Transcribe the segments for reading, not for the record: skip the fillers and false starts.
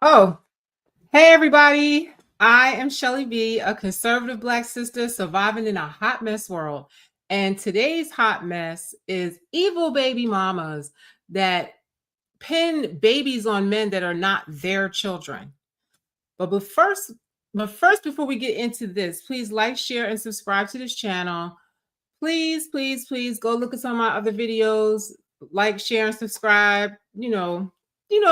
Oh, hey everybody. I am Shelly B, a conservative Black sister surviving in a hot mess world. And today's hot mess is evil baby mamas that pin babies on men that are not their children. But first, before we get into this, please like, share, and subscribe to this channel. Please go look at some of my other videos, like, share, and subscribe.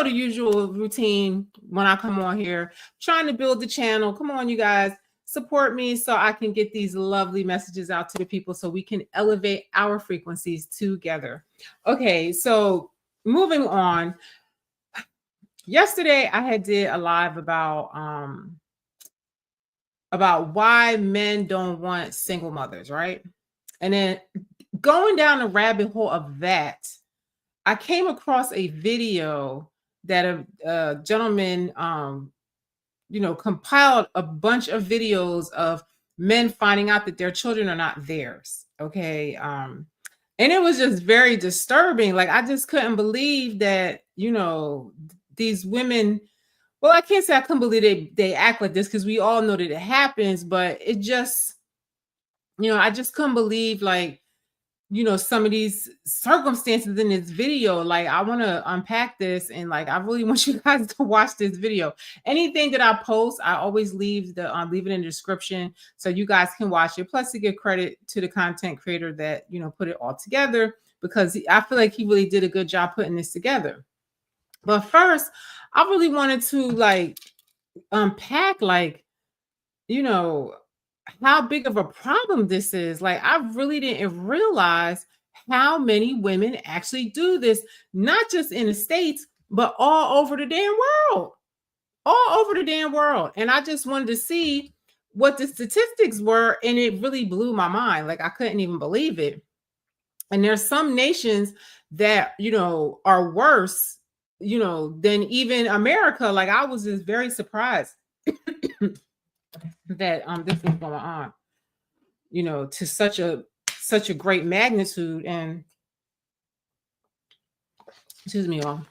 The usual routine when I come on here, trying to build the channel. Come on, you guys, support me so I can get these lovely messages out to the people so we can elevate our frequencies together. Okay, so moving on. Yesterday I had did a live about why men don't want single mothers, right? And then going down the rabbit hole of that, I came across a video that a gentleman, compiled a bunch of videos of men finding out that their children are not theirs. Okay. And it was just very disturbing. Like, I just couldn't believe that, these women, well, I can't say I couldn't believe they act like this because we all know that it happens, but it just, I just couldn't believe, like, some of these circumstances in this video. Like, I want to unpack this, and like, I really want you guys to watch this video. Anything that I post, I always leave it in the description so you guys can watch it. Plus, to give credit to the content creator that put it all together, because I feel like he really did a good job putting this together. But first, I really wanted to like unpack, like, how big of a problem this is. Like, I really didn't realize how many women actually do this, not just in the States, but all over the damn world. All over the damn world. And I just wanted to see what the statistics were, and it really blew my mind. Like, I couldn't even believe it. And there's some nations that, are worse, than even America. Like, I was just very surprised that this is going on, to such a great magnitude. And excuse me, y'all.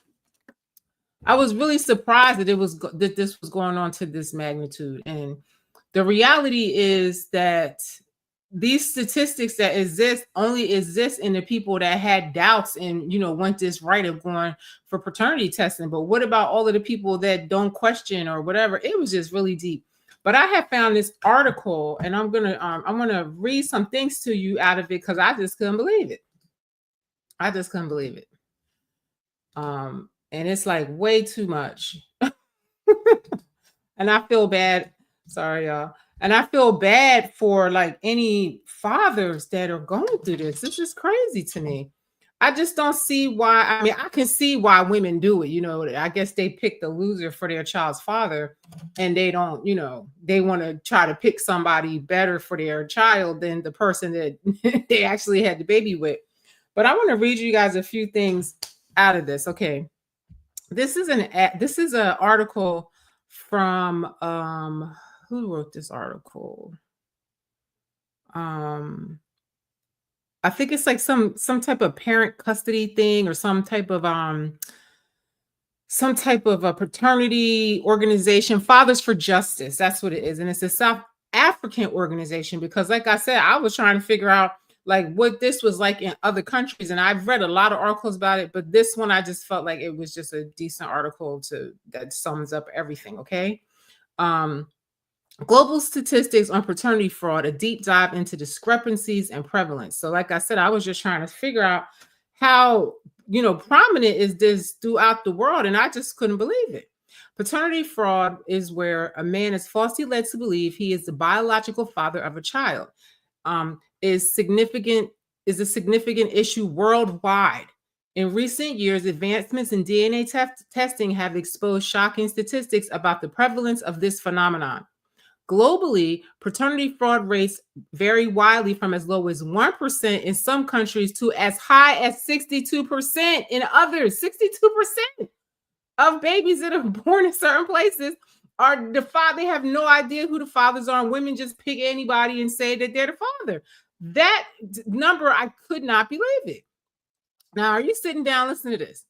I was really surprised that this was going on to this magnitude. And the reality is that these statistics that exist only exist in the people that had doubts and went this right of going for paternity testing. But what about all of the people that don't question or whatever? It was just really deep. But I have found this article, and I'm gonna read some things to you out of it because I just couldn't believe it. I just couldn't believe it. And it's like way too much. And I feel bad. Sorry, y'all. And I feel bad for like any fathers that are going through this. This is crazy to me. I just don't see why. I mean, I can see why women do it. I guess they pick the loser for their child's father, and they don't, they want to try to pick somebody better for their child than the person that they actually had the baby with. But I want to read you guys a few things out of this. Okay. This is an article from who wrote this article? I think it's like some type of parent custody thing, or some type of a paternity organization, Fathers for Justice. That's what it is. And it's a South African organization, because like I said, I was trying to figure out like what this was like in other countries. And I've read a lot of articles about it, but this one, I just felt like it was just a decent article that sums up everything. Okay. Global Statistics on Paternity Fraud, a deep dive into discrepancies and prevalence. So like I said, I was just trying to figure out how, prominent is this throughout the world, and I just couldn't believe it. Paternity fraud is where a man is falsely led to believe he is the biological father of a child. Is a significant issue worldwide. In recent years, advancements in DNA testing have exposed shocking statistics about the prevalence of this phenomenon. Globally, paternity fraud rates vary widely from as low as 1% in some countries to as high as 62% in others. 62% of babies that are born in certain places are they have no idea who the fathers are, and women just pick anybody and say that they're the father. That number, I could not believe it. Now, are you sitting down listening to this?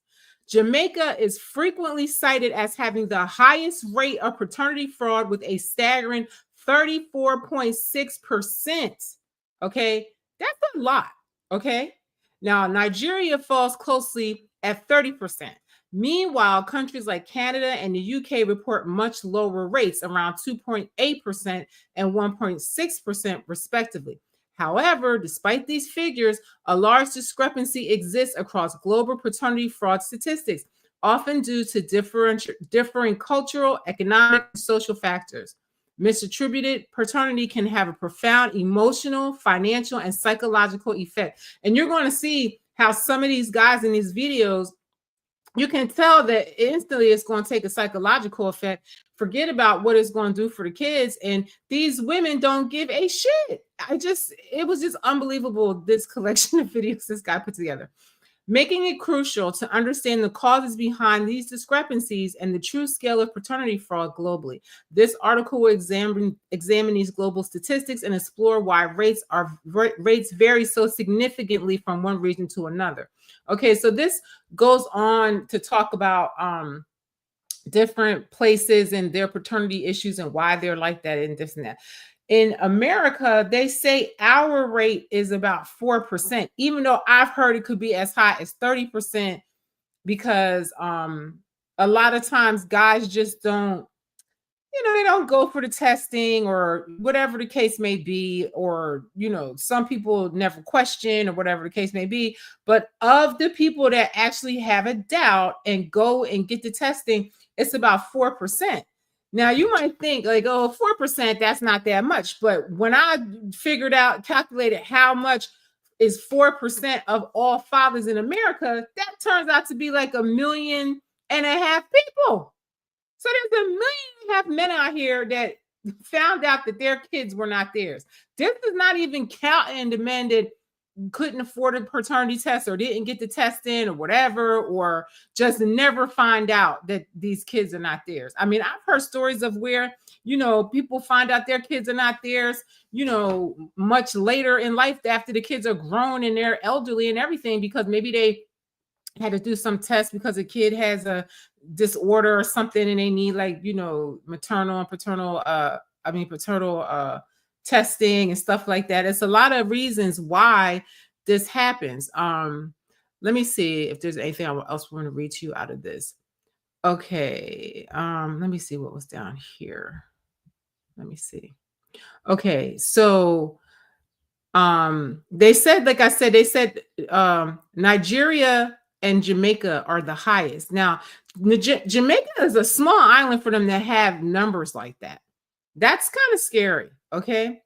Jamaica is frequently cited as having the highest rate of paternity fraud with a staggering 34.6%. Okay, that's a lot. Okay, now Nigeria falls closely at 30%. Meanwhile, countries like Canada and the UK report much lower rates, around 2.8% and 1.6%, respectively. However, despite these figures, a large discrepancy exists across global paternity fraud statistics, often due to differing cultural, economic, and social factors. Misattributed paternity can have a profound emotional, financial, and psychological effect. And you're going to see how some of these guys in these videos, you can tell that instantly it's going to take a psychological effect. Forget about what it's going to do for the kids. And these women don't give a shit. It was just unbelievable, this collection of videos this guy put together, making it crucial to understand the causes behind these discrepancies and the true scale of paternity fraud globally. This article will examine these global statistics and explore why rates vary so significantly from one region to another. Okay, so this goes on to talk about different places and their paternity issues and why they're like that and this and that. In America, they say our rate is about 4%, even though I've heard it could be as high as 30%, because a lot of times guys just don't, they don't go for the testing or whatever the case may be, or, some people never question or whatever the case may be. But of the people that actually have a doubt and go and get the testing, it's about 4%. Now you might think like, oh, 4%, that's not that much. But when I calculated how much is 4% of all fathers in America, that turns out to be like 1.5 million people. So there's 1.5 million men out here that found out that their kids were not theirs. This is not even counting the men that couldn't afford a paternity test or didn't get the test in or whatever, or just never find out that these kids are not theirs. I mean, I've heard stories of where, people find out their kids are not theirs, much later in life after the kids are grown and they're elderly and everything, because maybe they had to do some test because a kid has a disorder or something and they need maternal and paternal testing and stuff like that. It's a lot of reasons why this happens. Let me see if there's anything else I want to read to you out of this. Okay. Let me see what was down here. Let me see. Okay. So they said, like I said, Nigeria and Jamaica are the highest. Now, Jamaica is a small island for them to have numbers like that. That's kind of scary, okay?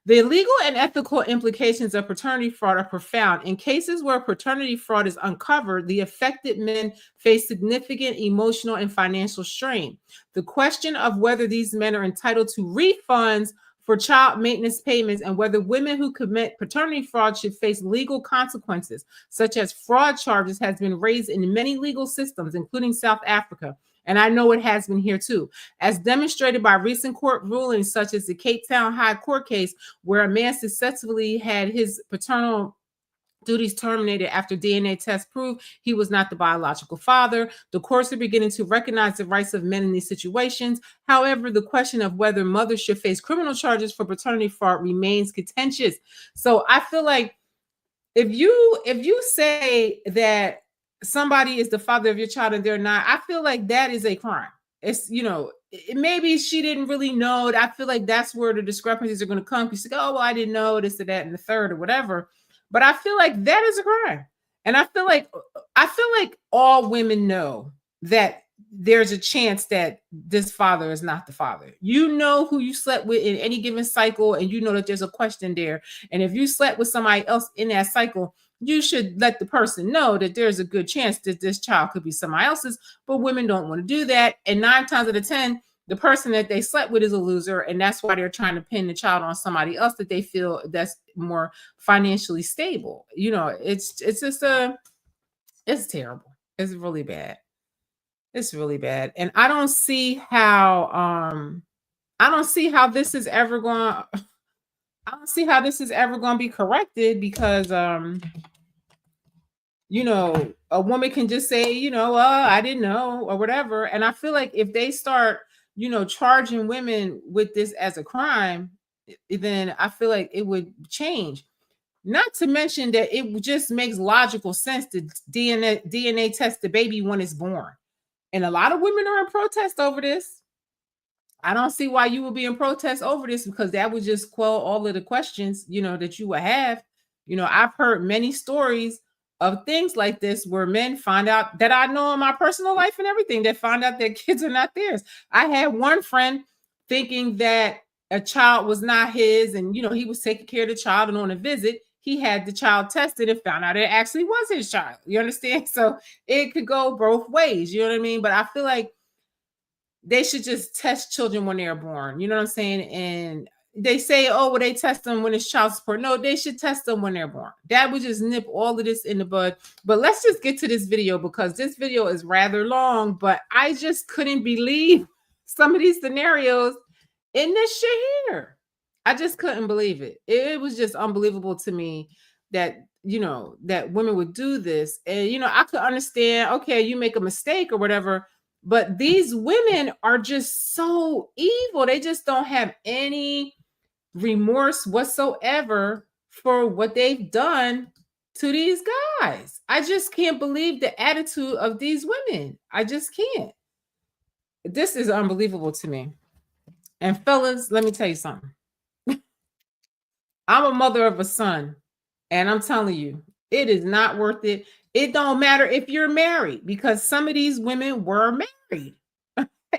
The legal and ethical implications of paternity fraud are profound. In cases where paternity fraud is uncovered, the affected men face significant emotional and financial strain. The question of whether these men are entitled to refunds for child maintenance payments and whether women who commit paternity fraud should face legal consequences, such as fraud charges, has been raised in many legal systems, including South Africa. And I know it has been here too, as demonstrated by recent court rulings, such as the Cape Town High Court case, where a man successfully had his paternal duties terminated after DNA tests proved he was not the biological father. The courts are beginning to recognize the rights of men in these situations. However, the question of whether mothers should face criminal charges for paternity fraud remains contentious. So I feel like if you say that somebody is the father of your child and they're not, I feel like that is a crime. It's, maybe she didn't really know. I feel like that's where the discrepancies are going to come. You say, oh, well, I didn't know this or that and the third or whatever. But I feel like that is a crime. And I feel like all women know that there's a chance that this father is not the father. You know who you slept with in any given cycle, and you know that there's a question there. And if you slept with somebody else in that cycle, you should let the person know that there's a good chance that this child could be somebody else's. But women don't want to do that. And 9 times out of 10, the person that they slept with is a loser, and that's why they're trying to pin the child on somebody else that they feel that's more financially stable. It's just it's terrible. It's really bad. It's really bad. And I don't see how this is ever going to be corrected, because a woman can just say, I didn't know or whatever. And I feel like if they start, charging women with this as a crime, then I feel like it would change. Not to mention that it just makes logical sense to DNA test the baby when it's born. And a lot of women are in protest over this. I don't see why you would be in protest over this, because that would just quell all of the questions, that you would have. I've heard many stories of things like this where men find out, that I know in my personal life and everything, that find out their kids are not theirs. I had one friend thinking that a child was not his, and he was taking care of the child, and on a visit, he had the child tested and found out it actually was his child. You understand? So it could go both ways. You know what I mean? But I feel like they should just test children when they're born. You know what I'm saying? And they say, oh, well, they test them when it's child support. No, they should test them when they're born. That would just nip all of this in the bud. But let's just get to this video, because this video is rather long, but I just couldn't believe some of these scenarios in this shit here. I just couldn't believe it. It was just unbelievable to me that, that women would do this. And, I could understand, okay, you make a mistake or whatever, but these women are just so evil. They just don't have any remorse whatsoever for what they've done to these guys. I just can't believe the attitude of these women. I just can't. This is unbelievable to me. And fellas, let me tell you something. I'm a mother of a son, and I'm telling you, it is not worth it. It don't matter if you're married, because some of these women were married.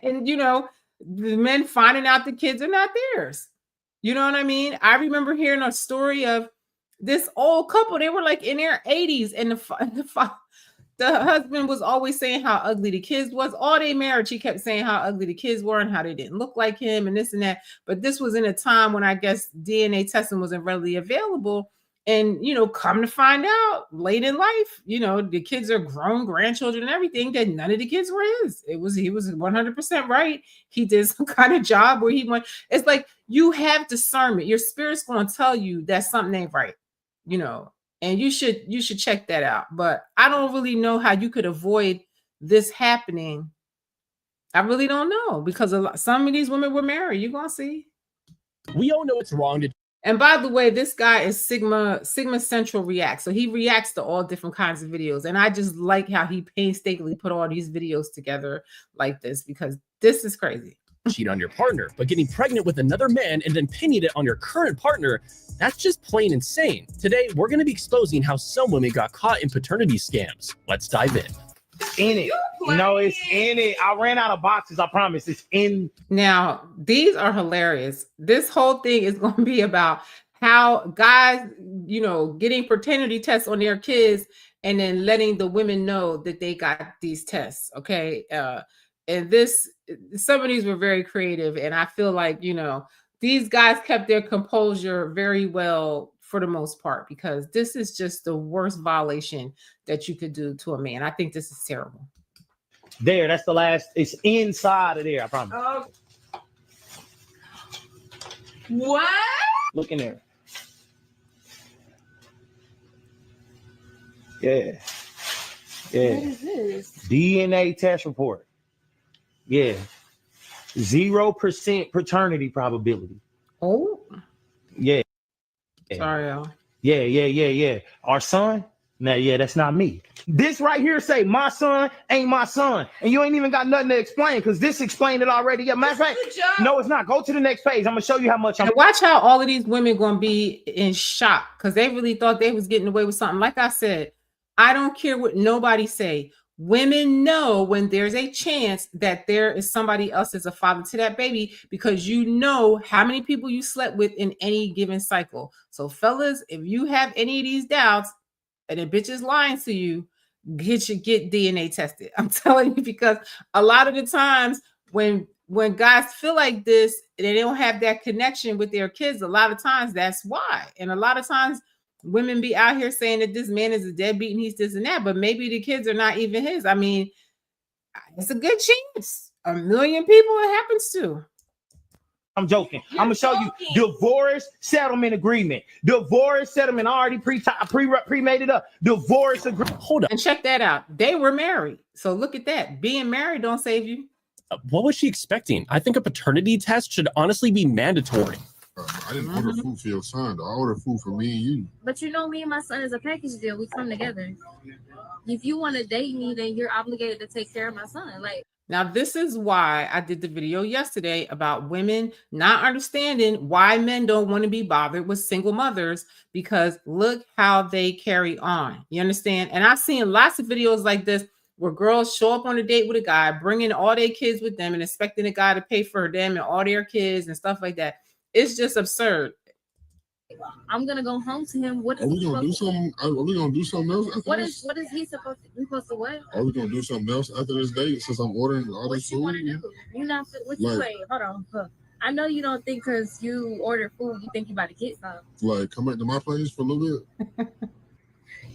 And, the men finding out the kids are not theirs. You know what I mean? I remember hearing a story of this old couple. They were like in their 80s, and the husband was always saying how ugly the kids was. All their marriage, he kept saying how ugly the kids were and how they didn't look like him and this and that. But this was in a time when I guess DNA testing wasn't readily available. And, come to find out late in life, the kids are grown grandchildren and everything, that none of the kids were his. He was 100% right. He did some kind of job where he went. It's like, you have discernment. Your spirit's going to tell you that something ain't right, and you should check that out. But I don't really know how you could avoid this happening. I really don't know, because some of these women were married. You're going to see. We all know it's wrong to. And by the way, this guy is Sigma Central React. So he reacts to all different kinds of videos. And I just like how he painstakingly put all these videos together like this, because this is crazy. Cheat on your partner, but getting pregnant with another man and then pinning it on your current partner, that's just plain insane. Today, we're going to be exposing how some women got caught in paternity scams. Let's dive in. In it. No, it's in it. I ran out of boxes. I promise. It's in. Now, these are hilarious. This whole thing is going to be about how guys, getting paternity tests on their kids and then letting the women know that they got these tests. Okay. And some of these were very creative. And I feel like, these guys kept their composure very well for the most part, because this is just the worst violation that you could do to a man. I think this is terrible. There, that's the last. It's inside of there, I promise. What? Look in there. Yeah. Yeah. What is this? DNA test report. Yeah. 0% paternity probability. Oh. Yeah. Sorry, y'all. Yeah. Our son? Nah, yeah, that's not me. This right here say my son ain't my son. And you ain't even got nothing to explain, because this explained it already. Yeah, matter of fact, no, it's not. Go to the next page. I'm going to show you how much And watch how all of these women going to be in shock, because they really thought they was getting away with something. Like I said, I don't care what nobody say. Women know when there's a chance that there is somebody else as a father to that baby, because you know how many people you slept with in any given cycle. So fellas, if you have any of these doubts and a bitch is lying to you, get DNA tested. I'm telling you, because a lot of the times when guys feel like this and they don't have that connection with their kids, a lot of times that's why. And a lot of times women be out here saying that this man is a deadbeat and he's this and that, but maybe the kids are not even his. I mean, it's a good chance. 1 million people it happens to. I'm joking. I'm gonna show you divorce settlement agreement. Divorce settlement already pre-made it up. Divorce agreement. Hold up. And check that out. They were married. So look at that. Being married don't save you. What was she expecting? I think a paternity test should honestly be mandatory. I didn't order food for your son, though. I ordered food for me and you. But you know, me and my son is a package deal. We come together. If you want to date me, then you're obligated to take care of my son. Like, now, this is why I did the video yesterday about women not understanding why men don't want to be bothered with single mothers, because look how they carry on. You understand? And I've seen lots of videos like this where girls show up on a date with a guy, bringing all their kids with them and expecting the guy to pay for them and all their kids and stuff like that. It's just absurd. I'm gonna go home to him. What Are we gonna do something? Are we gonna do something else after this? What is he supposed to? We supposed to what? Are we gonna do something else after this date? Since I'm ordering all What this you food. want to do? You not what you Like- wait? Hold on. Huh. I know you don't think because you order food, you think you about to get something. Like, come back to my place for a little bit.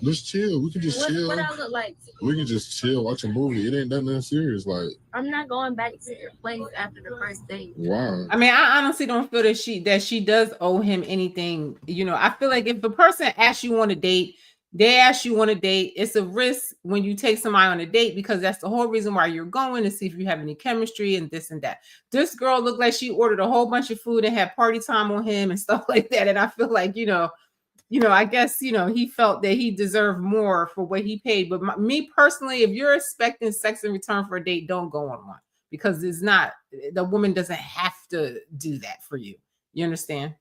Let's chill. We can just chill. What I look like? We can just chill, watch a movie. It ain't nothing serious. Like, I'm not going back to your place after the first date. why? I mean, I honestly don't feel that she does owe him anything. You know, I feel like if the person asks you on a date, they ask you on a date, it's a risk when you take somebody on a date, because that's the whole reason why you're going, to see if you have any chemistry and this and that. This girl looked like she ordered a whole bunch of food and had party time on him and stuff like that. And I feel like, I guess, he felt that he deserved more for what he paid. But me personally, if you're expecting sex in return for a date, don't go on one, because the woman doesn't have to do that for you. You understand?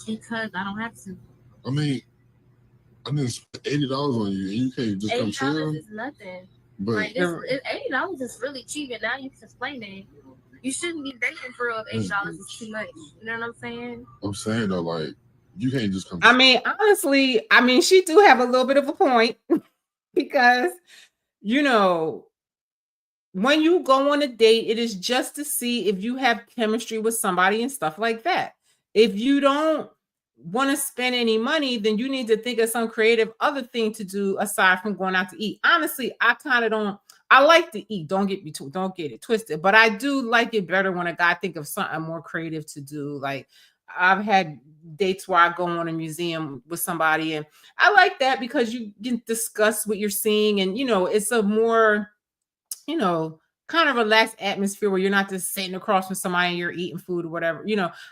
Because I don't have to. I mean, I didn't spend $80 on you, and you can't just come chill. $80 is nothing. But Like, $80 is really cheap, and now you can explain it. You shouldn't be dating for $80 is too much. You know what I'm saying? I'm saying though, like, you can't just come. I mean, honestly, she do have a little bit of a point because, when you go on a date, it is just to see if you have chemistry with somebody and stuff like that. If you don't want to spend any money, then you need to think of some creative other thing to do aside from going out to eat. Honestly, I like to eat. Don't get it twisted, but I do like it better when a guy think of something more creative to do. Like, I've had dates where I go on a museum with somebody, and I like that because you can discuss what you're seeing, and it's a more, kind of relaxed atmosphere where you're not just sitting across from somebody and you're eating food or whatever.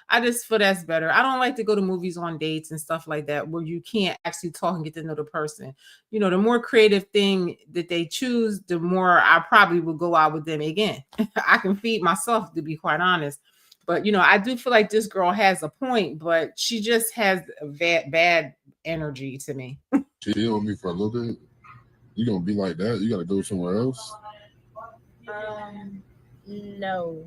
I just feel that's better. I don't like to go to movies on dates and stuff like that where you can't actually talk and get to know the person. The more creative thing that they choose, the more I probably will go out with them again. I can feed myself, to be quite honest. But, I do feel like this girl has a point, but she just has a bad energy to me. Chill with me for a little bit. You gonna be like that? You gotta go somewhere else. No.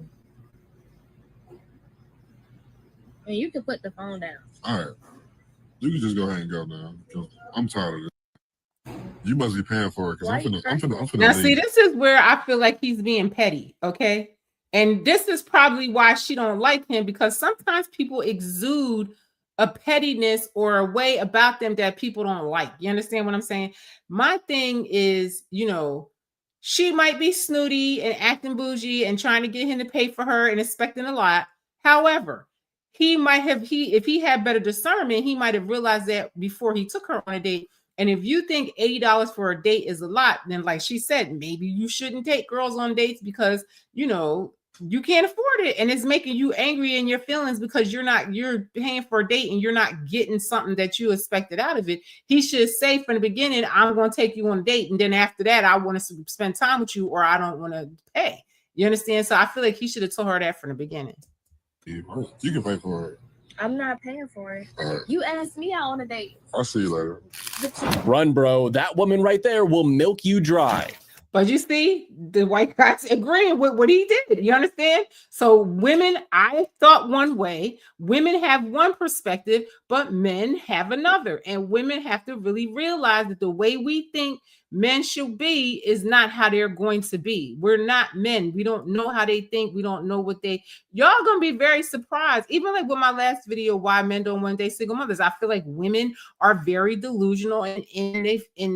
I mean, you can put the phone down. All right. You can just go ahead and go now. I'm tired of it. You must be paying for it because I'm finna Now, leave. see, this is where I feel like he's being petty, okay? And this is probably why she don't like him, because sometimes people exude a pettiness or a way about them that people don't like. You understand what I'm saying? My thing is, she might be snooty and acting bougie and trying to get him to pay for her and expecting a lot. However, if he had better discernment, he might have realized that before he took her on a date. And if you think $80 for a date is a lot, then like she said, maybe you shouldn't take girls on dates because, you can't afford it. And it's making you angry in your feelings because you're paying for a date and you're not getting something that you expected out of it. He should say from the beginning, I'm going to take you on a date. And then after that, I want to spend time with you or I don't want to pay. You understand? So I feel like he should have told her that from the beginning. You can pay for it. I'm not paying for it. All right. You asked me out on a date. I'll see you later. Run, bro. That woman right there will milk you dry. But you see, the white guys agreeing with what he did. You understand? So women, I thought one way. Women have one perspective, but men have another. And women have to really realize that the way we think men should be is not how they're going to be. We're not men. We don't know how they think. We don't know what y'all gonna be very surprised. Even like with my last video, why men don't want to date single mothers. I feel like women are very delusional and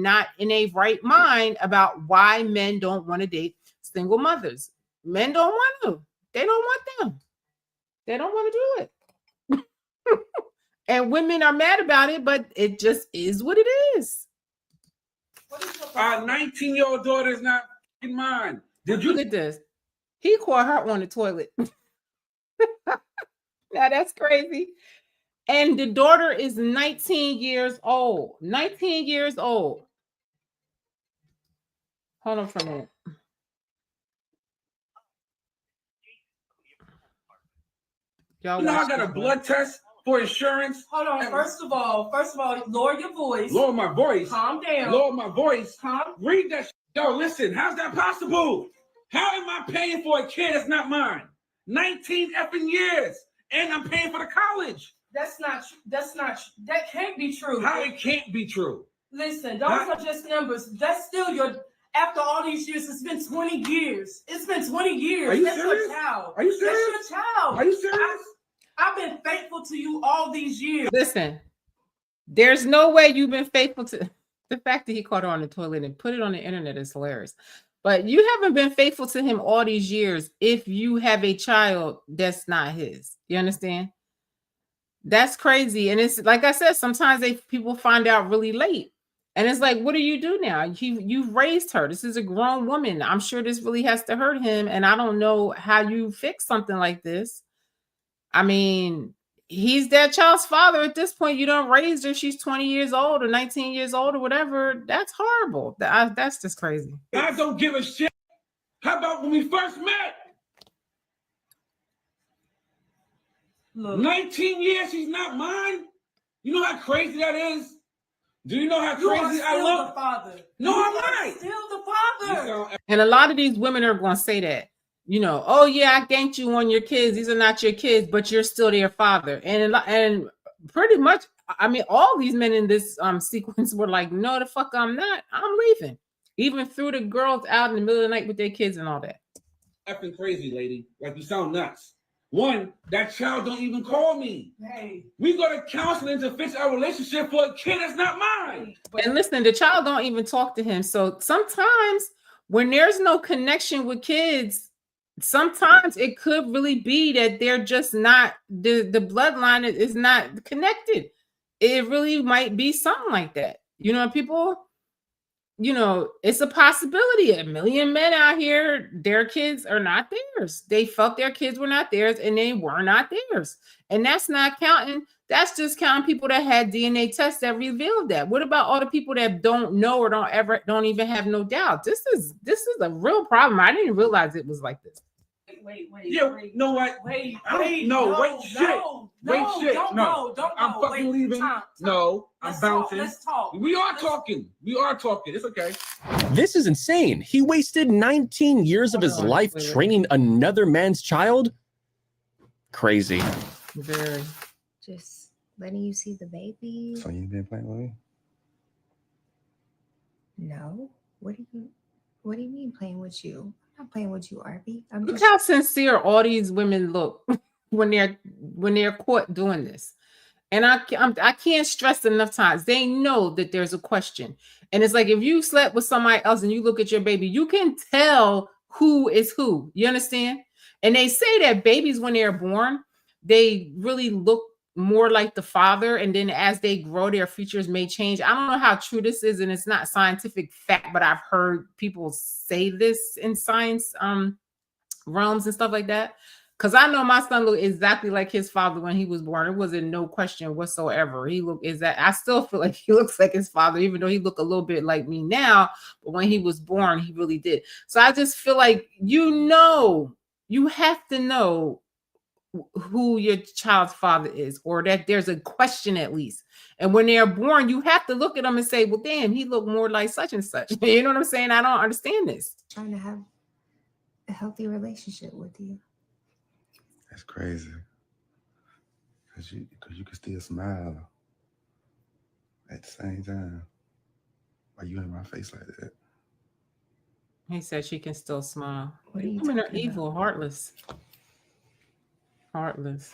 not in a right mind about why men don't want to date single mothers. Men don't want to. They don't want them. They don't want to do it. And women are mad about it, but it just is what it is. Our 19-year-old daughter is not mine. Did you Look at this? He caught her on the toilet. Now that's crazy. And the daughter is 19 years old. 19 years old. Hold on for a minute. Y'all know I watch got a this, blood test for insurance? Hold on. First of all, lower your voice. Lower my voice. Calm down. Lower my voice. Calm. Read that. Yo, listen. How's that possible? How am I paying for a kid that's not mine? 19 effing years, and I'm paying for the college. That's not. That can't be true. How it can't be true? Listen, those are just numbers. That's still your. After all these years, it's been 20 years. It's been 20 years. Are you That's serious? your child. Are you serious? That's your child. Are you serious? I've been faithful to you all these years. Listen, there's no way you've been faithful to the fact that he caught her on the toilet and put it on the internet is hilarious. But you haven't been faithful to him all these years if you have a child that's not his. You understand? That's crazy. And it's like I said, sometimes people find out really late. And it's like, what do you do now? You've raised her. This is a grown woman. I'm sure this really has to hurt him. And I don't know how you fix something like this. I mean, he's that child's father at this point. You don't raise her. She's 20 years old or 19 years old or whatever. That's horrible. That's just crazy. I don't give a shit. How about when we first met? Look. 19 years, she's not mine. You know how crazy that is? Do you know how You are crazy I still look? the father. No, You I'm are not. Still the father. And a lot of these women are going to say that, you know, oh yeah, I ganked you on your kids. These are not your kids, but you're still their father. And pretty much, I mean, all these men in this sequence were like, no, the fuck, I'm not. I'm leaving. Even threw the girls out in the middle of the night with their kids and all that. Effing crazy, lady. Like, you sound nuts. One, that child don't even call me. Hey. We go to counseling to fix our relationship for a kid that's not mine. And listen, the child don't even talk to him. So sometimes when there's no connection with kids, sometimes it could really be that they're just not, the bloodline is not connected. It really might be something like that. You know, people, you know, it's a possibility. A million men out here, their kids are not theirs. They felt their kids were not theirs and they were not theirs. And that's not counting. That's just counting people that had DNA tests that revealed that. What about all the people that don't know or don't even have no doubt? This is a real problem. I didn't realize it was like this. Wait. Yeah, you know what? Wait, Don't I'm fucking leaving. Tom, I'm let's bouncing. Let's talk. We are talking. It's okay. This is insane. He wasted 19 years of his life training another man's child? Crazy. Very. Just letting you see the baby. So you been playing with me? No. What do you mean playing with you? I'm not playing with you, Arby. I'm Look just how sincere all these women look when they're caught doing this. And I can't stress enough times. They know that there's a question. And it's like, if you slept with somebody else and you look at your baby, you can tell who is who. You understand? And they say that babies, when they're born, they really look more like the father. And then as they grow, their features may change. I don't know how true this is. And it's not scientific fact, but I've heard people say this in science realms and stuff like that. Because I know my son looked exactly like his father when he was born. It wasn't no question whatsoever. I still feel like he looks like his father, even though he looked a little bit like me now. But when he was born, he really did. So I just feel like, you have to know who your child's father is, or that there's a question at least. And when they're born, you have to look at them and say, well, damn, he looked more like such and such. You know what I'm saying? I don't understand this. trying to have a healthy relationship with you. That's crazy. Cause you can still smile at the same time. Why you in my face like that? He said she can still smile. What are you Women are talking evil, about? heartless. Heartless.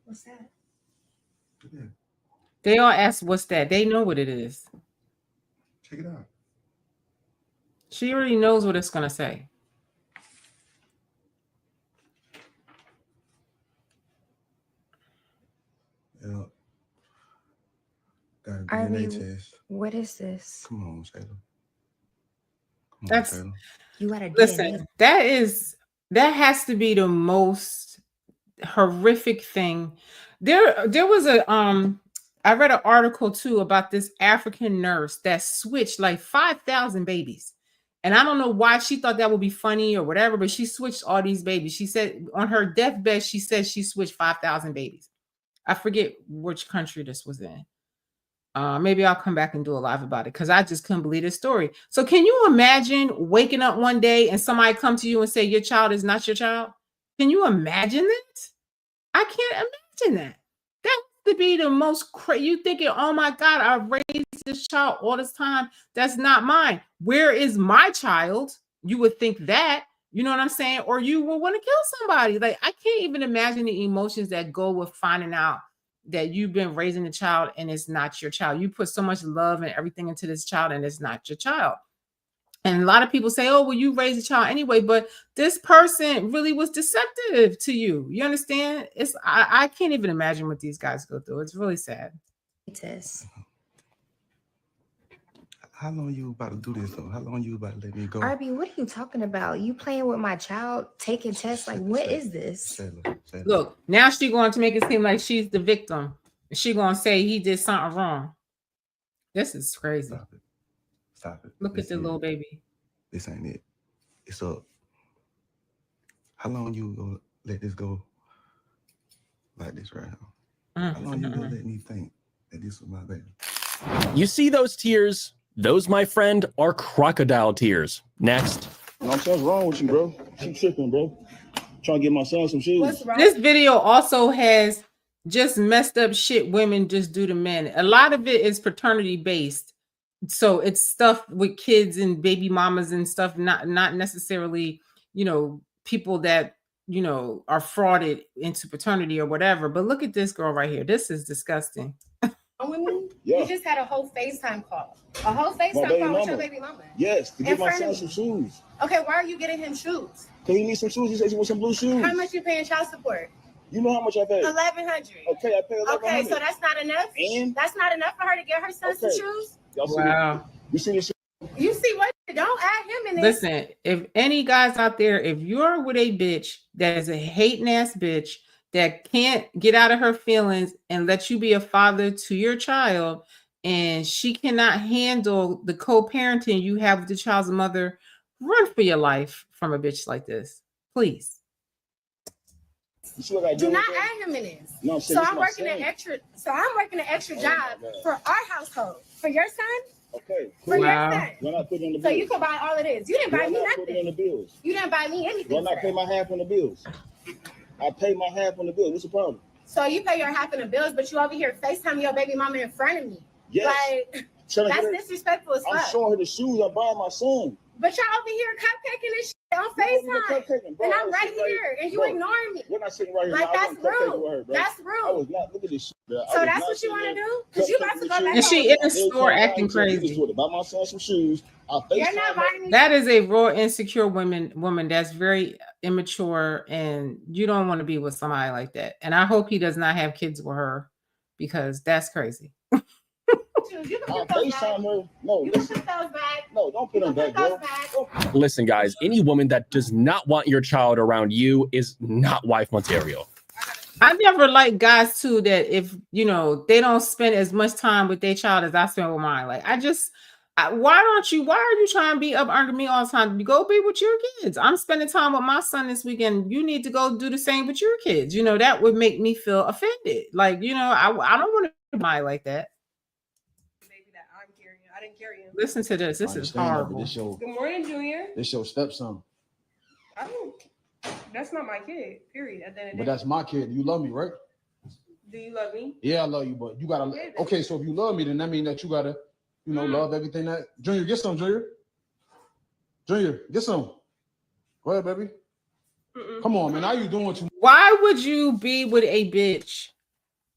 What's that? Yeah. They all ask, what's that? They know what it is. Check it out. She already knows what it's going to say. Yeah. Got a Arby, DNA test. what is this? Come on, Shayla. Come That's on, Shayla. You got a listen. DNA. That has to be the most horrific thing. There was a I read an article too about this African nurse that switched like 5,000 babies. And I don't know why she thought that would be funny or whatever, but she switched all these babies. She said on her deathbed, she said she switched 5,000 babies. I forget which country this was in. Maybe I'll come back and do a live about it because I just couldn't believe this story. So can you imagine waking up one day and somebody come to you and say your child is not your child? Can you imagine that? I can't imagine that. That has to be the most crazy. You thinking, oh my God, I raised this child all this time. That's not mine. Where is my child? You would think that, you know what I'm saying? Or you will want to kill somebody. Like, I can't even imagine the emotions that go with finding out that you've been raising a child and it's not your child. You put so much love and everything into this child and it's not your child. And a lot of people say, oh, well, you raised a child anyway, but this person really was deceptive to you. You understand? I can't even imagine what these guys go through. It's really sad. How long you about to do this though? How long you about to let me go? Arby, what are you talking about? You playing with my child, taking tests? Like, what is this? Shayla. Look, now she's going to make it seem like she's the victim. She's going to say he did something wrong. This is crazy. Stop it. Stop it. Look at the little baby. This ain't it. It's up. How long you gonna let this go like this right now? How long you gonna let me think that this was my baby? You see those tears? Those, my friend, are crocodile tears. Next. What's wrong with you, bro? Keep tripping, bro. Trying to get my son some shoes. This video also has just messed up shit women just do to men. A lot of it is paternity based. So it's stuff with kids and baby mamas and stuff, not necessarily, people that, are frauded into paternity or whatever. But look at this girl right here. This is disgusting. Women, Yeah. You just had a whole FaceTime call. A whole FaceTime call with your baby mama. Yes, to get In my front son of some me. shoes. Okay, why are you getting him shoes? Because he needs some shoes. He says he wants some blue shoes. How much you paying child support? You know how much I pay? $1,100. Okay, I pay $1,100. Okay, so that's not enough? And? That's not enough for her to get her son some shoes? Y'all see Wow. You see this? You see what? Don't add him in this. Listen, if any guys out there, if you're with a bitch that is a hating ass bitch that can't get out of her feelings and let you be a father to your child, and she cannot handle the co-parenting you have with the child's mother, run for your life from a bitch like this, please. You see what I Do not add him in this. No, so I'm working an extra. So I'm working an extra job for our household. For your son. Okay. For your son. Why not put it on the So bills? you can buy all of this. You didn't buy me Put it on the nothing. bills. You didn't buy me anything. Why not pay my half on the bills? I pay my half on the bills. What's the problem? So you pay your half of the bills, but you over here FaceTime your baby mama in front of me. Yes. Like, that's disrespectful as fuck. I'm showing her the shoes I'm buying my son. But y'all over here cupcaking this shit on FaceTime. And I'm right here, and you ignoring me. We're not sitting right here. Like, I that's wasn't cupcaking rude. with her, bro. That's rude. I was not. Look at this shit, bro. So that's what you want to do? Because you about to go back. And she in the store acting crazy. Buy my son some shoes. You're not buying me. That is a raw, insecure woman that's very immature, and you don't want to be with somebody like that. And I hope he does not have kids with her, because that's crazy. You can put those back. No, you can put those back. No, don't put them back, bro. Listen, guys, any woman that does not want your child around you is not wife material. I never like guys too that if they don't spend as much time with their child as I spend with mine. Like why are you trying to be up under me all the time? You go be with your kids. I'm spending time with my son this weekend. You need to go do the same with your kids. That would make me feel offended. Like, I don't want to be like that. I didn't carry him. Listen to this. This is horrible. Good morning, Junior. This your stepson. That's not my kid, period. At the end of the But day. that's my kid. You love me, right? Do you love me? Yeah, I love you, but you gotta. Okay, so if you love me, then that means that you gotta, love everything that. Junior, get some, Junior. Junior, get some. Go ahead, baby. Come on, man. How you doing? Why would you be with a bitch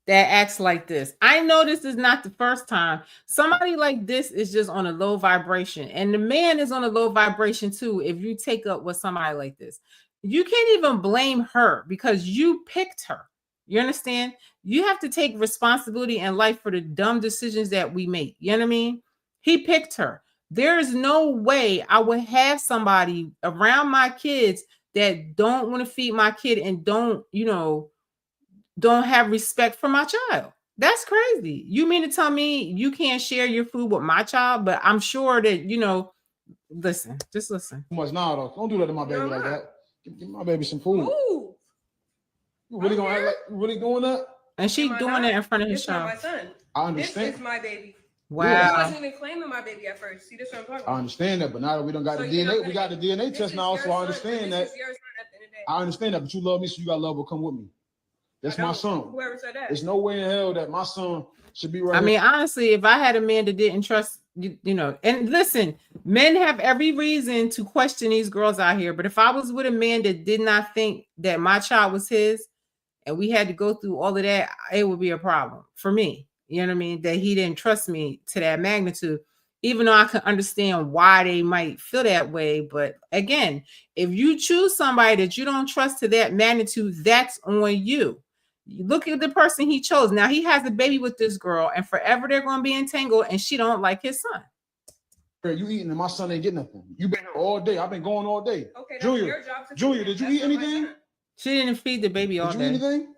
that acts like this. I know this is not the first time. Somebody like this is just on a low vibration, and the man is on a low vibration too. If you take up with somebody like this, you can't even blame her because you picked her. You understand? You have to take responsibility in life for the dumb decisions that we make. You know what I mean? He picked her. There is no way I would have somebody around my kids that don't want to feed my kid and don't, don't have respect for my child. That's crazy. You mean to tell me you can't share your food with my child? But I'm sure that, listen, just listen. Too much now, though. Don't do that to my baby like that. Give my baby some food. Ooh. You really gonna act like you really doing that? And she doing it in front of his child. My son. I understand. This is my baby. Wow. He wasn't even claiming my baby at first. See, this is what I'm talking about. I understand that, but now that we don't got the DNA, we got the DNA test now, so I understand that. I understand that, but you love me, so you got love will come with me. That's my son. Whoever said that. There's no way in hell that my son should be right. I mean, honestly, if I had a man that didn't trust, and listen, men have every reason to question these girls out here. But if I was with a man that did not think that my child was his, and we had to go through all of that, it would be a problem for me. You know what I mean? That he didn't trust me to that magnitude, even though I can understand why they might feel that way. But again, if you choose somebody that you don't trust to that magnitude, that's on you. Look at the person he chose. Now he has a baby with this girl, and forever they're going to be entangled, and she don't like his son. You eating and my son ain't getting nothing. You been here all day. I've been going all day. Okay, Junior, did you eat anything? She didn't feed the baby all day. Did you eat anything?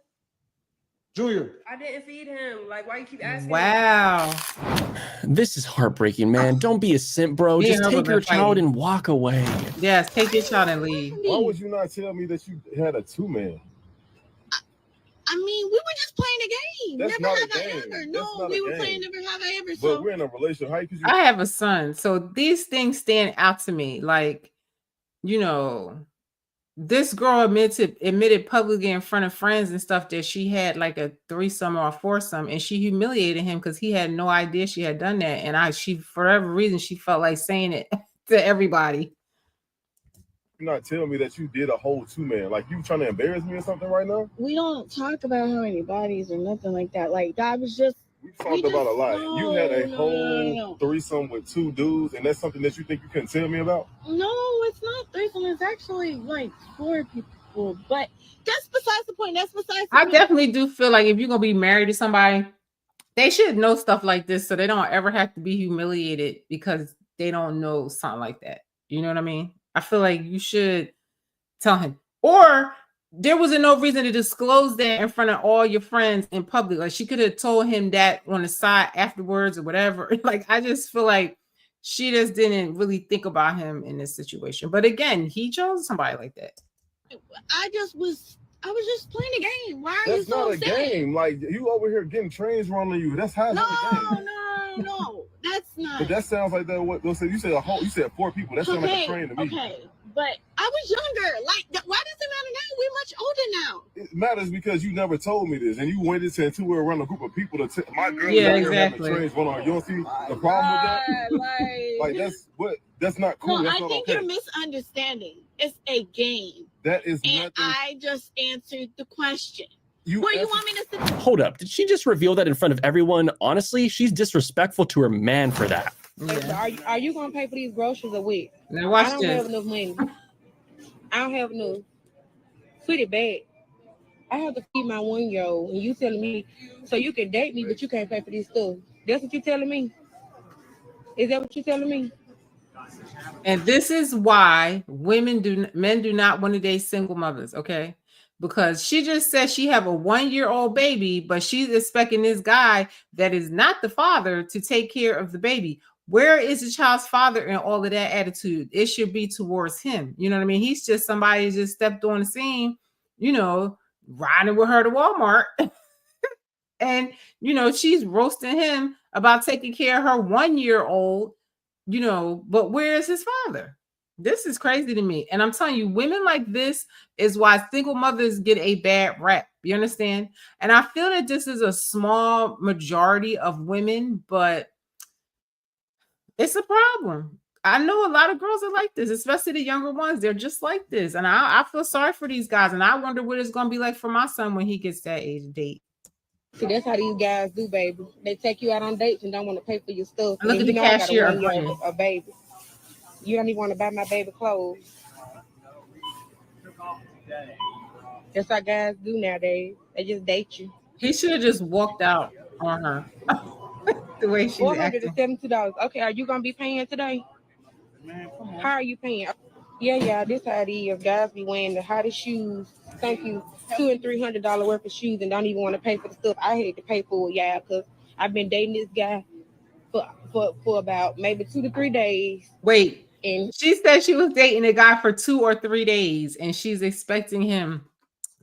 Junior. I didn't feed him. Like, why you keep asking? Wow. This is heartbreaking, man. Don't be a simp, bro. Just take your child and walk away. Yes, take your child and leave. Why would you not tell me that you had a 2-man? I mean, we were just playing a game. That's never not have a I game. ever. That's No, not we a were game. playing never have I ever. But So we're in a relationship. How could you? I have a son, so these things stand out to me. Like, this girl admitted publicly in front of friends and stuff that she had like a threesome or a foursome, and she humiliated him because he had no idea she had done that. And she, for whatever reason, she felt like saying it to everybody. You're not telling me that you did a whole 2-man. Like, you trying to embarrass me or something right now? we don't talk about how many bodies or nothing like that. Like that was just. We talked about a lot. You had a whole No. threesome with 2 dudes, and that's something that you think you couldn't tell me about? No, it's not threesome. It's actually like 4 people. But that's besides the point. That's besides the I point. definitely do feel like if you're gonna be married to somebody, they should know stuff like this so they don't ever have to be humiliated because they don't know something like that. You know what I mean? I feel like you should tell him. Or there was no reason to disclose that in front of all your friends in public. Like, she could have told him that on the side afterwards or whatever. Like, I just feel like she just didn't really think about him in this situation. But again, he chose somebody like that. I was just playing a game. Why are you That's so not a upset? game. Like, you over here getting trains run on you. That's how it's not a game. No, that's not. But that sounds like that. What you said 4 people. That sounds like a train to me. Okay, but I was younger. Like, why does it matter now? We're much older now. It matters because you never told me this, and you went into where around a group of people to my girl. Yeah, having exactly. trains run on her. You don't see the problem with that? Like that's not cool. No, That's I not think okay. you're misunderstanding. It's a game. That is And nothing. I just answered the question. You Where you want me to sit? Hold up. Did she just reveal that in front of everyone? Honestly, she's disrespectful to her man for that. Are you gonna pay for these groceries a week? Now watch I don't this. have enough money. I don't have enough. Put it back. I have to feed my 1-year-old, and you telling me so you can date me, but you can't pay for this stuff. That's what you telling me? Is that what you telling me? And this is why men do not want to date single mothers, okay? Because she just said she have a 1-year-old baby, but she's expecting this guy that is not the father to take care of the baby. Where is the child's father in all of that attitude? It should be towards him. You know what I mean? He's just somebody who just stepped on the scene, riding with her to Walmart. And, she's roasting him about taking care of her 1-year-old, but where is his father? This is crazy to me. And I'm telling you, women like this is why single mothers get a bad rap. You understand? And I feel that this is a small majority of women, but it's a problem. I know a lot of girls are like this, especially the younger ones. They're just like this. And I feel sorry for these guys. And I wonder what it's going to be like for my son when he gets that age to date. See, that's how these guys do, baby. They take you out on dates and don't want to pay for your stuff. Look And at you the know I got a cashier 1 year agreeing. a baby. You don't even want to buy my baby clothes. That's how guys do nowadays. They just date you. He should have just walked out on her. The way she's acting. $472. Okay, are you gonna be paying today? How are you paying? Yeah, this how it is. Guys be wearing the hottest shoes. Thank you. $200 and $300 worth of shoes and don't even want to pay for the stuff I had to pay for, because I've been dating this guy for about maybe 2 to 3 days. Wait, and she said she was dating a guy for 2 or 3 days and she's expecting him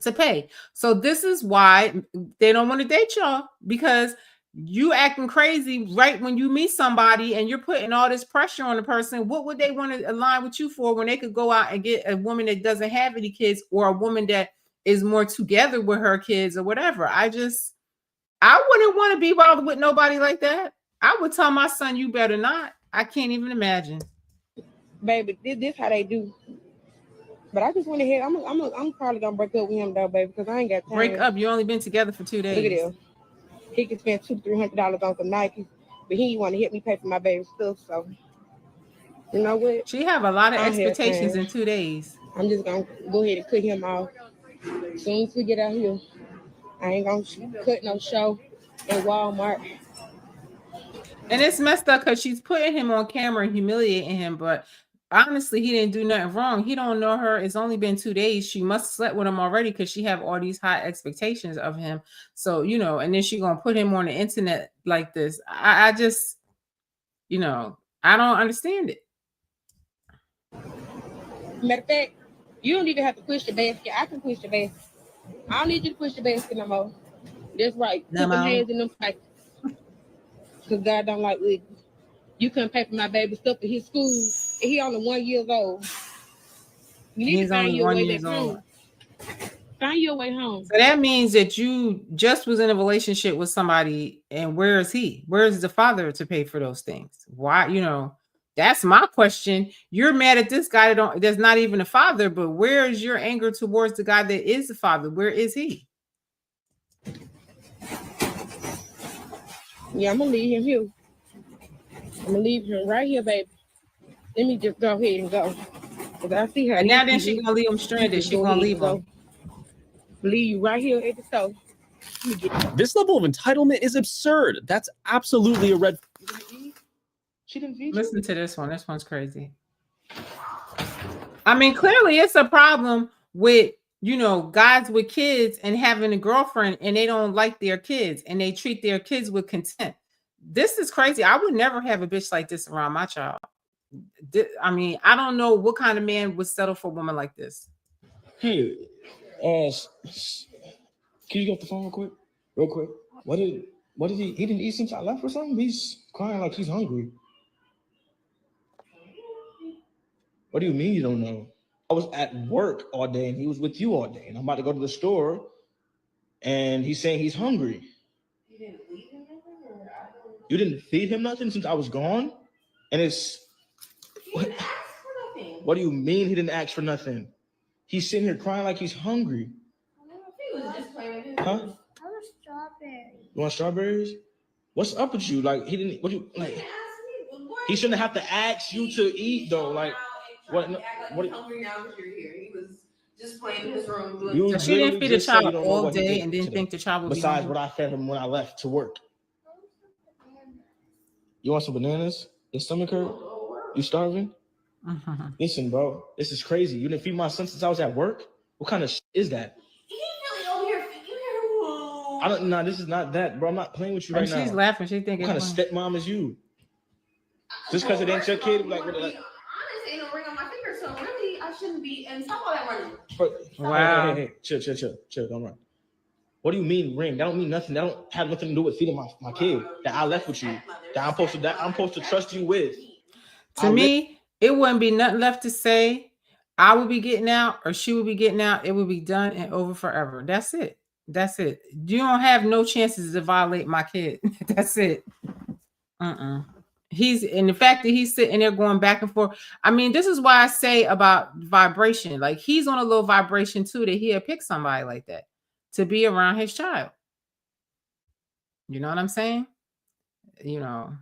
to pay. So this is why they don't want to date y'all, because you acting crazy right when you meet somebody and you're putting all this pressure on the person. What would they want to align with you for when they could go out and get a woman that doesn't have any kids, or a woman that is more together with her kids or whatever? I wouldn't want to be bothered with nobody like that. I would tell my son, you better not. I can't even imagine. Baby, this how they do. But I just went ahead. I'm probably gonna break up with him though, baby, because I ain't got time. Break up? You only been together for 2 days. Look at this. He can spend $200-$300 on some Nikes, but he want to help me pay for my baby stuff. So you know what? She have a lot of expectations in 2 days. I'm just gonna go ahead and cut him off. As soon as we get out here, I ain't gonna cut no show at Walmart. And it's messed up because she's putting him on camera and humiliating him, but honestly, he didn't do nothing wrong. He don't know her. It's only been 2 days. She must have slept with him already because she have all these high expectations of him. So, and then she gonna put him on the internet like this. I just, I don't understand it. Matter of fact, you don't even have to push the basket. I can push the basket. I don't need you to push the basket no more. That's right. Put them hands in them pockets. Because God don't like ugly. You couldn't pay for my baby stuff at his school, and he only 1 year old. You need to find your way back home. Find your way home. So that means that you just was in a relationship with somebody, and where is he? Where is the father to pay for those things? Why, that's my question. You're mad at this guy that's not even a father, but where is your anger towards the guy that is the father? Where is he? Yeah, I'm gonna leave him here. I'm gonna leave him right here, baby. Let me just go ahead and go. Cause I see her. And now then she gonna leave him stranded. She gonna leave him. Leave you right here at the store. This level of entitlement is absurd. That's absolutely a red. She didn't feed you? Listen to this one. This one's crazy. I mean, clearly it's a problem with guys with kids and having a girlfriend, and they don't like their kids and they treat their kids with contempt. This is crazy. I would never have a bitch like this around my child. I mean, I don't know what kind of man would settle for a woman like this. Hey, can you get off the phone real quick? What did he didn't eat since I left or something? He's crying like he's hungry. What do you mean you don't know? I was at work all day and he was with you all day, and I'm about to go to the store and he's saying he's hungry. You didn't feed him nothing? You didn't feed him nothing since I was gone? And it's what do you mean he didn't ask for nothing? He's sitting here crying like he's hungry. He was just playing with his Huh? I want strawberries. You want strawberries? What's up with you? Like he didn't. What you like? He shouldn't have to ask you to eat though. Like what? What? He's hungry now because you're here. He was just playing in his room. You So she didn't feed the child all day and didn't think the child would be besides hungry. what I fed him when I left to work. You want some bananas? Your stomach hurt? You starving? Listen, bro, this is crazy. You didn't feed my son since I was at work? What kind of is that? He really over here. I don't know. This is not that, bro. I'm not playing with you right now. She's laughing. She thinking, what kind of stepmom is you? Just because it ain't your kid, like what? Honestly, ain't no ring on my finger, so really, I shouldn't be. And stop all that running. Wow. Hey, chill. Don't run. What do you mean ring? That don't mean nothing. That don't have nothing to do with feeding my kid that I left with you. That I'm supposed to trust you with. To me, it wouldn't be nothing left to say. I would be getting out, or she would be getting out. It would be done and over forever. That's it. You don't have no chances to violate my kid. That's it. He's, and the fact that he's sitting there going back and forth. I mean, this is why I say about vibration. Like, he's on a low vibration too, that he'll pick somebody like that to be around his child. You know what I'm saying? You know,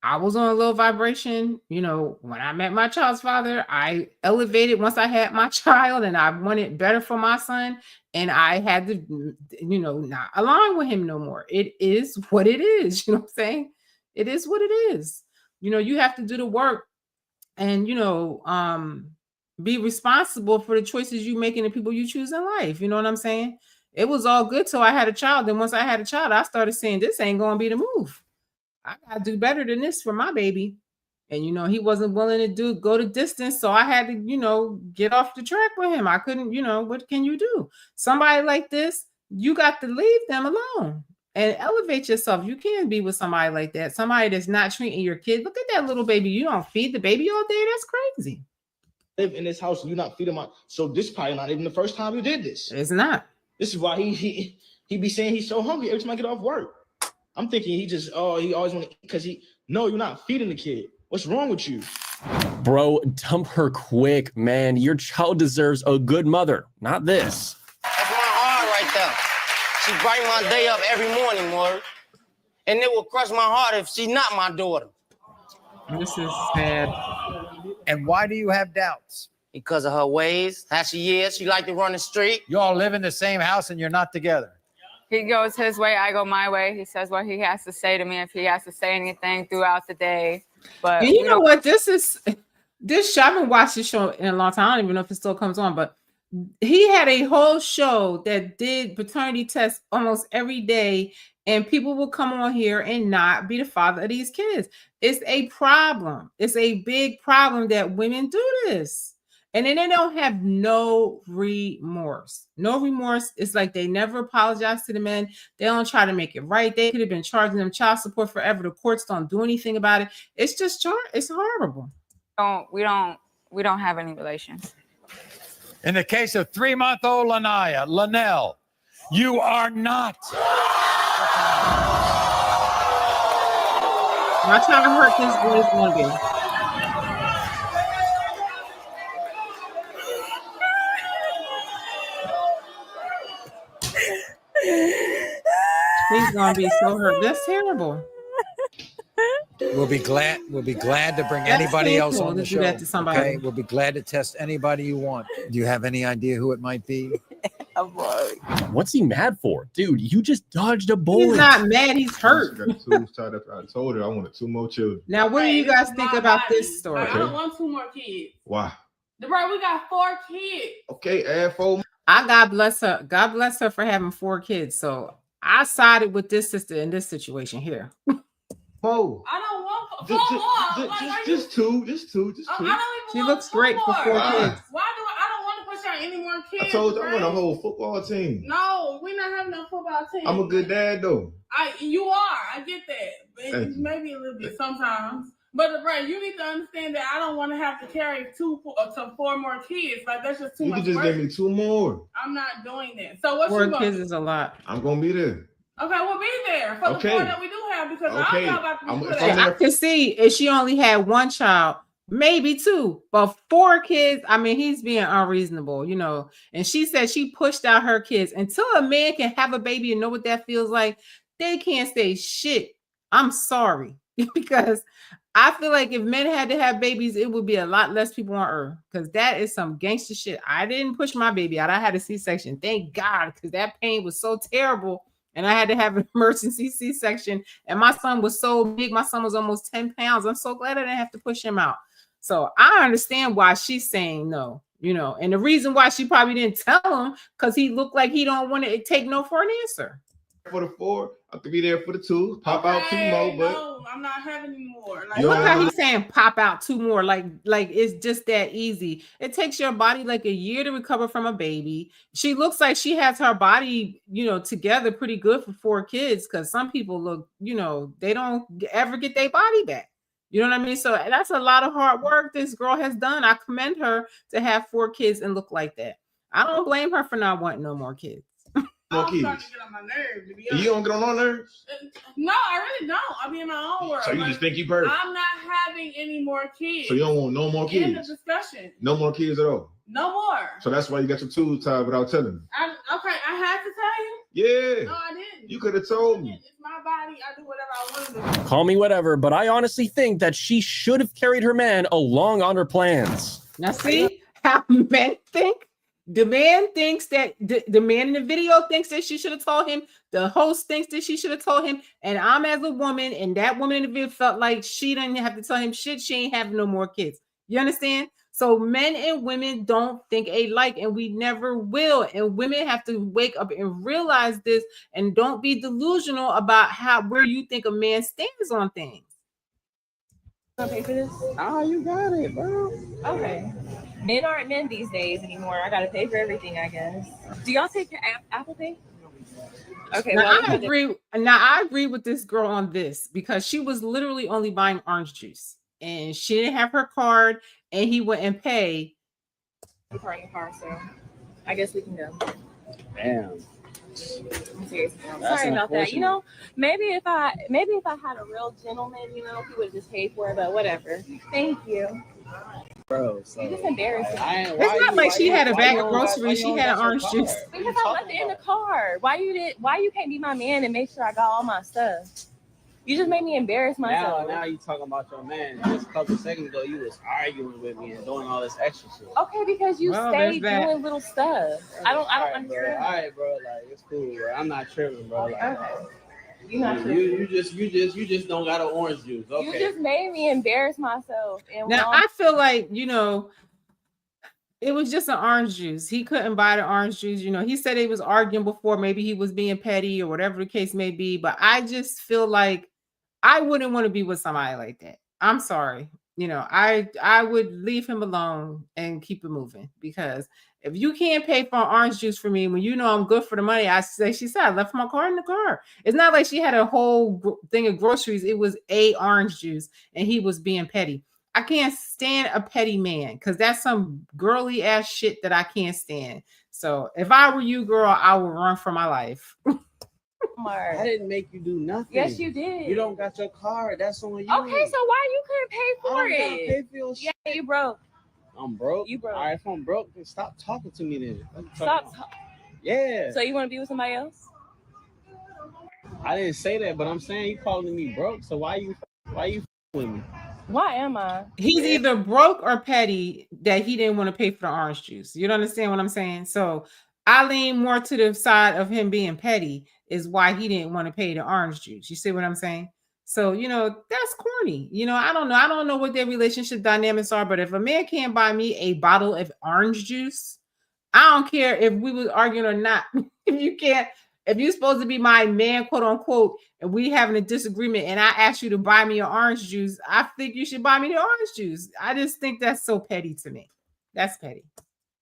I was on a low vibration. You know, when I met my child's father, I elevated once I had my child and I wanted better for my son. And I had to, you know, not align with him no more. It is what it is. You know what I'm saying? It is what it is. You know, you have to do the work and, you know, be responsible for the choices you make and the people you choose in life. You know what I'm saying? It was all good till I had a child. Then once I had a child, I started saying this ain't going to be the move. I gotta do better than this for my baby. And you know, he wasn't willing to go the distance. So I had to, you know, get off the track with him. I couldn't, you know, what can you do? Somebody like this, you got to leave them alone and elevate yourself. You can't be with somebody like that. Somebody that's not treating your kid. Look at that little baby. You don't feed the baby all day. That's crazy. Live in this house and you're not feeding my. So this probably not even the first time you did this. It's not. This is why he be saying he's so hungry every time I get off work. I'm thinking he just, he always want to eat because no, you're not feeding the kid. What's wrong with you? Bro, dump her quick, man. Your child deserves a good mother, not this. That's my heart right there. She brighten my day up every morning, Maury. And it will crush my heart if she's not my daughter. This is sad. And why do you have doubts? Because of her ways, how she is. She like to run the street. You all live in the same house and you're not together. He goes his way, I go my way. He says what he has to say to me if he has to say anything throughout the day. But and you know what? This show, I haven't watched this show in a long time. I don't even know if it still comes on, but he had a whole show that did paternity tests almost every day, and people will come on here and not be the father of these kids. It's a problem. It's a big problem that women do this. And then they don't have no remorse. No remorse. It's like they never apologize to the men. They don't try to make it right. They could have been charging them child support forever. The courts don't do anything about it. It's just it's horrible. We don't have any relations. In the case of 3-month-old Linnell, you are not. Watch how hurt this boy's gonna be. He's gonna be so hurt. That's terrible. We'll be glad to bring anybody else on the show. Okay, we'll be glad to test anybody you want. Do you have any idea who it might be? What's he mad for? Dude, you just dodged a bullet. He's not mad, he's hurt. I told her I wanted 2 more children. Now, what do you guys think about this story? I don't want 2 more kids. Why? Bro, we got 4 kids. Okay, add 4. God bless her. God bless her for having 4 kids. So I sided with this sister in this situation here. Oh, I don't want 4 more. Just two. I don't even she want looks 2 great more. for 4 kids. Why I don't want to push out any more kids. I told you I right? want a whole football team. No, we're not having no football team. I'm a good dad though. You are. I get that. Maybe a little bit sometimes. But right, you need to understand that I don't want to have to carry 2 to 4 more kids. Like that's just too much. You can just give me 2 more. I'm not doing that. So what 4 you kids going is a lot. I'm gonna be there. Okay, we'll be there for the 4 that we do have because I'm not about to be put I can see if she only had 1 child, maybe 2, but 4 kids. I mean, he's being unreasonable, you know. And she said she pushed out her kids. Until a man can have a baby and know what that feels like, they can't say shit. I'm sorry. Because I feel like if men had to have babies, it would be a lot less people on earth. Because that is some gangster shit. I didn't push my baby out. I had a C-section. Thank God, because that pain was so terrible. And I had to have an emergency C-section. And my son was so big. My son was almost 10 pounds. I'm so glad I didn't have to push him out. So I understand why she's saying no, you know. And the reason why she probably didn't tell him, because he looked like he don't want to take no for an answer. For the 4, I could be there for the 2. Pop out 2 more, but no, I'm not having any more. Like, look how he's saying pop out 2 more. Like it's just that easy. It takes your body like a year to recover from a baby. She looks like she has her body, you know, together pretty good for 4 kids. Because some people look, you know, they don't ever get their body back. You know what I mean? So that's a lot of hard work this girl has done. I commend her to have 4 kids and look like that. I don't blame her for not wanting no more kids. more kids. Starting to get on my nerves, to be You don't get on our nerves? No, I really don't. I be in my own world. So you just think you perfect? I'm not having any more kids. So you don't want no more kids? End of discussion. No more kids at all? No more. So that's why you got your tubes tied without telling me? Okay, I had to tell you? Yeah. No, I didn't. You could have told me. It's my I do whatever I want to do. Call me whatever, but I honestly think that she should have carried her man along on her plans. Now see how men think? The man thinks that the man in the video thinks that she should have told him. The host thinks that she should have told him. And I'm as a woman, and that woman in the video felt like she didn't have to tell him shit. She ain't having no more kids. You understand? So men and women don't think alike, and we never will. And women have to wake up and realize this, and don't be delusional about where you think a man stands on things. Gonna pay for this? Oh, you got it, bro. Okay. Men aren't men these days anymore. I gotta pay for everything, I guess. Do y'all take your Apple Pay? Okay. Now, I agree with this girl on this, because she was literally only buying orange juice, and she didn't have her card, and he wouldn't pay. I'm parking car, so I guess we can go. Damn. I'm serious. Sorry about that. You know, maybe if I had a real gentleman, you know, he would just pay for it, but whatever. Thank you. Bro, so you just embarrassing. It's not like she had a bag of groceries. She had orange juice. Because I left it in the car. Why you can't be my man and make sure I got all my stuff? You just made me embarrass myself. Now you talking about your man. Just a couple seconds ago, you was arguing with me and doing all this extra shit. Okay, because you stayed doing little stuff. I don't understand. Bro. All right, bro. Like, it's cool, bro. I'm not tripping, bro. Like, okay. You're not tripping. You just don't got an orange juice. Okay. You just made me embarrass myself. And now I feel like, you know, it was just an orange juice. He couldn't buy the orange juice. You know, he said he was arguing before. Maybe he was being petty or whatever the case may be. But I just feel like I wouldn't want to be with somebody like that. I'm sorry. You know, I would leave him alone and keep it moving, because if you can't pay for orange juice for me when you know I'm good for the money, she said I left my car in the car. It's not like she had a whole thing of groceries. It was a orange juice, and he was being petty. I can't stand a petty man, because that's some girly ass shit that I can't stand. So if I were you, girl, I would run for my life. I didn't make you do nothing. Yes, you did. You don't got your card. That's on you. Okay, so why you couldn't pay for I it? don't gotta pay for your shit. Yeah, you broke. I'm broke. You broke. All right, if I'm broke, then stop talking to me then. Stop. Yeah. So you want to be with somebody else? I didn't say that, but I'm saying you calling me broke. So why you with me? Why am I? He's either broke or petty that he didn't want to pay for the orange juice. You don't understand what I'm saying? So I lean more to the side of him being petty is why he didn't want to pay the orange juice. You see what I'm saying? So, you know, that's corny. You know, I don't know what their relationship dynamics are, but if a man can't buy me a bottle of orange juice, I don't care if we was arguing or not. If you're supposed to be my man, quote unquote, and we having a disagreement and I ask you to buy me an orange juice, I think you should buy me the orange juice. I just think that's so petty to me. That's petty.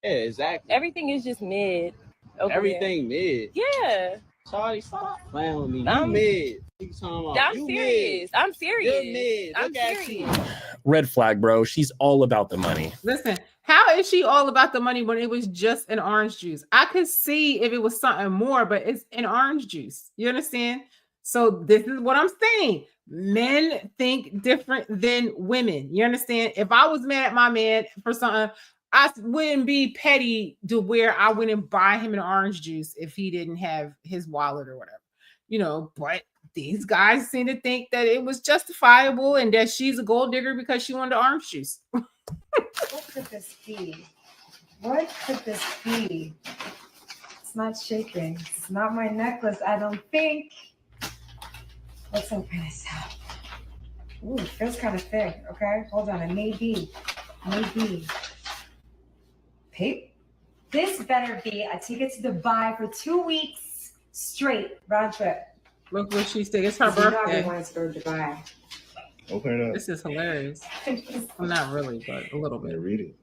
Yeah, exactly. Everything is just mid. Everything mid. Yeah. Sorry, stop playing with me. You mid. I'm serious. I'm serious. You're mid. I'm serious. Red flag, bro. She's all about the money. Listen, how is she all about the money when it was just an orange juice? I could see if it was something more, but it's an orange juice. You understand? So this is what I'm saying. Men think different than women. You understand? If I was mad at my man for something, I wouldn't be petty to where I wouldn't buy him an orange juice if he didn't have his wallet or whatever. You know, but these guys seem to think that it was justifiable and that she's a gold digger because she wanted the orange juice. What could this be? What could this be? It's not shaking. It's not my necklace, I don't think. Let's open this up. Ooh, it feels kind of thick. Okay, hold on. It may be. This better be a ticket to Dubai for 2 weeks straight, round trip. Look what she said. It's her birthday. I wanted to go to Dubai. Open it up. This is hilarious. Well, not really, but a little bit. Read it.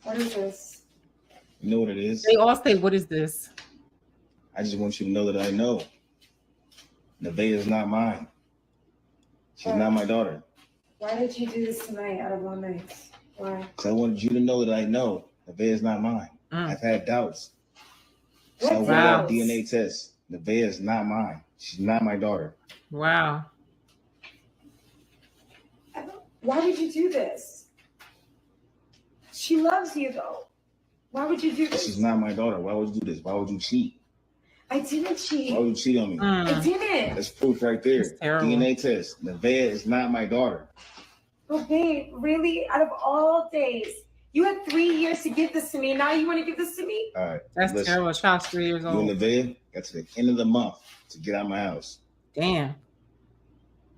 What is this? You know what it is? They all say, "What is this?" I just want you to know that I know. Nevaeh is not mine. She's not my daughter. Why did you do this tonight out of all nights? Why? Because I wanted you to know that I know Nevaeh is not mine. I've had doubts. So I went out DNA test. Nevaeh is not mine. She's not my daughter. Wow. Why would you do this? She loves you though. Why would you do this? She's not my daughter. Why would you do this? Why would you cheat? I didn't cheat. Why would you cheat on me? I didn't. That's proof right there. DNA test. Nevaeh is not my daughter. But babe, really? Out of all days, you had 3 years to give this to me. Now you want to give this to me? All right. That's terrible. Child's 3 years You old. and Nevaeh got to the end of the month to get out of my house. Damn.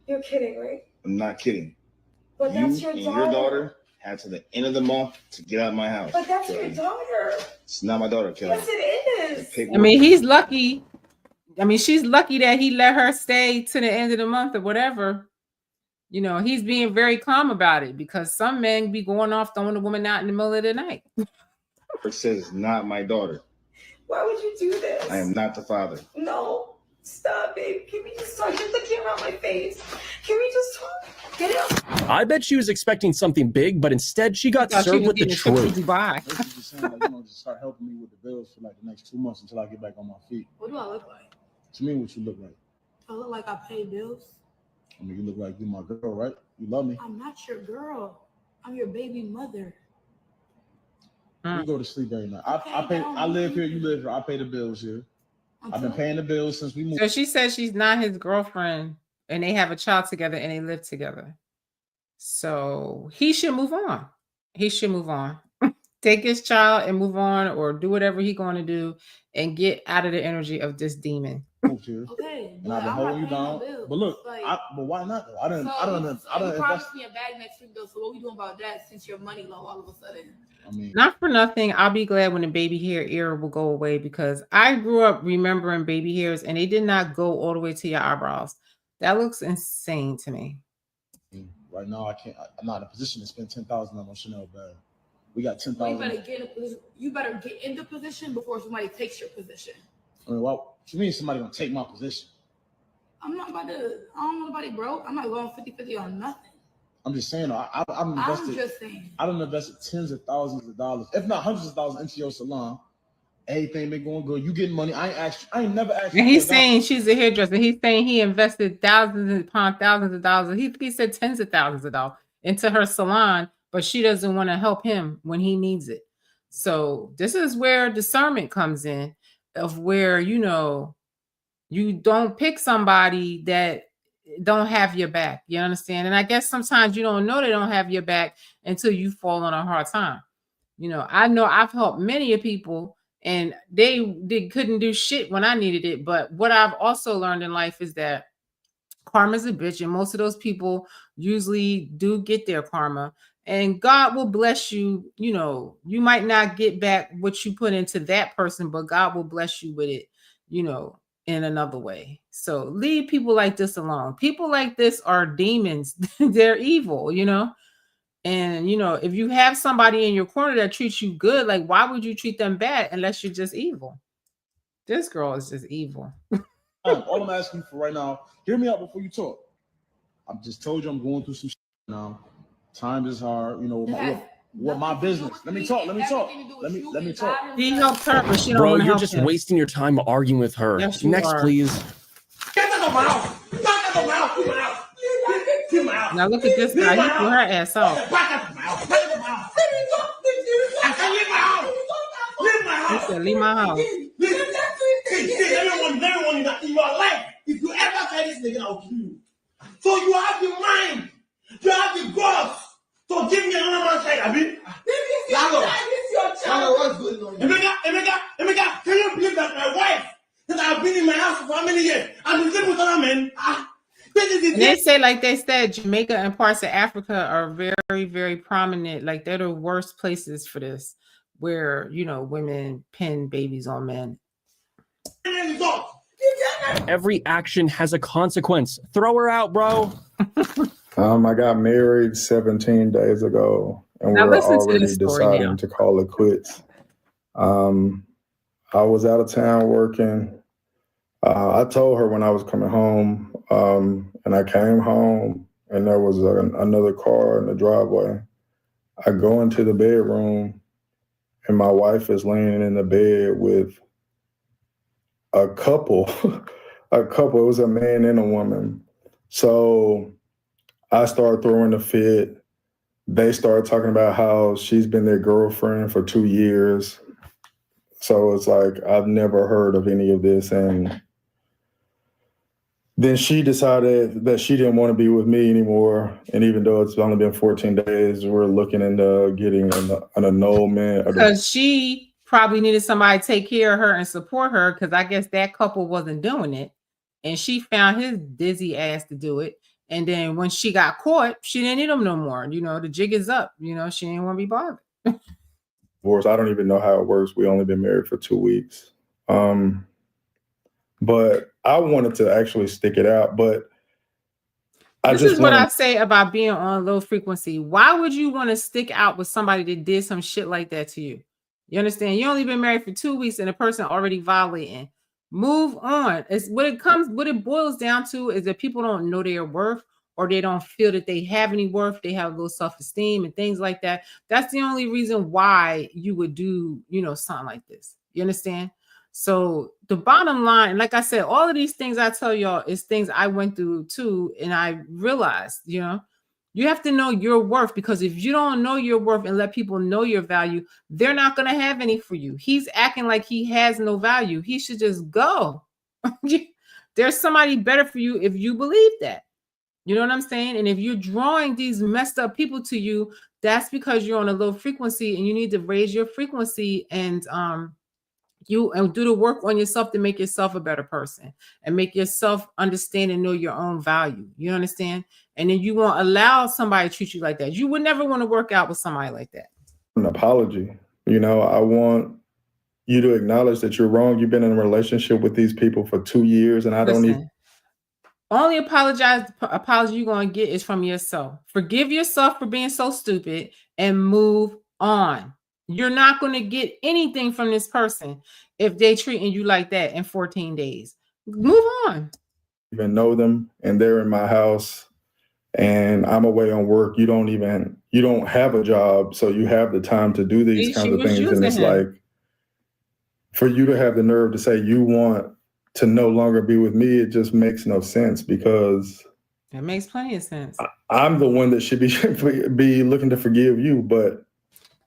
You're kidding, right? I'm not kidding. But You that's your and daughter. your daughter have to the end of the month to get out of my house. But that's Kelly. your daughter. It's not my daughter, Kelly. Yes, it is. I mean, he's lucky. I mean, she's lucky that he let her stay to the end of the month or whatever. You know, he's being very calm about it because some men be going off throwing a woman out in the middle of the night. It says it's not my daughter. Why would you do this? I am not the father. No. Stop, babe. Can we just talk? Get the camera on my face. Can we just talk? Get it up. I bet she was expecting something big, but instead she got served with the truth. Dubai. Just saying, like, just start helping me with the bills for like the next 2 months until I get back on my feet. What do I look like? To me, what you look like? I look like I pay bills. I mean, you look like you're my girl, right? You love me. I'm not your girl. I'm your baby mother. You go to sleep every night. I pay. I live here. You live here. I pay the bills here. I've been paying the bills since we moved. So she says she's not his girlfriend and they have a child together and they live together. So he should move on. He should move on. Take his child and move on or do whatever he's going to do and get out of the energy of this demon. Okay, And I've been holding you down. But look, like, but why not? Though? I don't. You promised me a bag next week though. So what we doing about that since your money low all of a sudden? I mean, not for nothing. I'll be glad when the baby hair era will go away because I grew up remembering baby hairs and they did not go all the way to your eyebrows. That looks insane to me. Right now, I can't. I'm not in a position to spend $10,000 on a Chanel bag. We got $10,000. Well, you better get in a position. You better get in the position before somebody takes your position. I mean, what you mean somebody gonna take my position? I'm not about to. I don't want nobody broke. I'm not going 50-50 on nothing. I'm just saying. I'm invested. I'm just saying. I don't invested tens of thousands of dollars, if not hundreds of thousands, into your salon. Everything been going good. You getting money. I ain't never asked. And he's saying she's a hairdresser. He's saying he invested thousands upon thousands of dollars. He said tens of thousands of dollars into her salon, but she doesn't want to help him when he needs it. So this is where discernment comes in, of where you don't pick somebody that don't have your back. You understand? And I guess sometimes you don't know they don't have your back until you fall on a hard time. I know I've helped many people and they couldn't do shit when I needed it. But what I've also learned in life is that karma's a bitch, and most of those people usually do get their karma. And God will bless you. You might not get back what you put into that person, but God will bless you with it, in another way. So leave people like this alone. People like this are demons. They're evil, And if you have somebody in your corner that treats you good, like why would you treat them bad unless you're just evil? This girl is just evil. All I'm asking for right now, hear me out before you talk. I just told you I'm going through some shit now. Time is hard, what my business. Let me talk. Let me talk. He helped her, but she don't Bro, want to you're help just him. wasting your time arguing with her. Yes, you Next, are. please. Now look at this guy. He threw her ass off. He said, leave my house. Everyone in your life, if you ever say this nigga, I'll kill you. So you have the mind, you have the guts to give me another man's side, Abi. This is your child. What's going on? Emeka, can you believe that my wife, that I've been in my house for how many years, I've been living with other men? And they say, like they said, Jamaica and parts of Africa are very, very prominent. Like they're the worst places for this, where women pin babies on men. Every action has a consequence. Throw her out, bro. I got married 17 days ago, and Now we're listen to already this story deciding now. to call it quits. I was out of town working. I told her when I was coming home, and I came home, and there was another car in the driveway. I go into the bedroom, and my wife is laying in the bed with a couple. It was a man and a woman. So I started throwing a fit. They started talking about how she's been their girlfriend for 2 years. So it's like, I've never heard of any of this. And then she decided that she didn't want to be with me anymore. And even though it's only been 14 days, we're looking into getting an annulment. Because she probably needed somebody to take care of her and support her, because I guess that couple wasn't doing it. And she found his dizzy ass to do it. And then when she got caught, she didn't need him no more. You know, the jig is up. You know, she didn't want to be bothered. Divorce. I don't even know how it works. We only been married for 2 weeks. But I wanted to actually stick it out. But This is what I say about being on low frequency. Why would you want to stick out with somebody that did some shit like that to you? You understand? You only been married for 2 weeks and the person already violating. Move on. It's what it boils down to is that people don't know their worth, or they don't feel that they have any worth. They have low self-esteem and things like that. That's the only reason why you would do, you know, something like this. You understand? So the bottom line, like I said, all of these things I tell y'all is things I went through too. And I realized, you know, you have to know your worth, because if you don't know your worth and let people know your value, they're not going to have any for you. He's acting like he has no value. He should just go. There's somebody better for you if you believe that. You know what I'm saying? And if you're drawing these messed up people to you, that's because you're on a low frequency, and you need to raise your frequency and do the work on yourself to make yourself a better person and make yourself understand and know your own value. You understand? And then you won't allow somebody to treat you like that. You would never want to work out with somebody like that. An apology. You know, I want you to acknowledge that you're wrong. You've been in a relationship with these people for 2 years, and I don't need. Only apology you're going to get is from yourself. Forgive yourself for being so stupid and move on. You're not going to get anything from this person if they're treating you like that in 14 days. Move on. Even know them, and they're in my house, and I'm away on work. You don't have a job, so you have the time to do these kinds of things. And it's like, for you to have the nerve to say you want to no longer be with me, it just makes no sense, because it makes plenty of sense. I'm the one that should be looking to forgive you, but.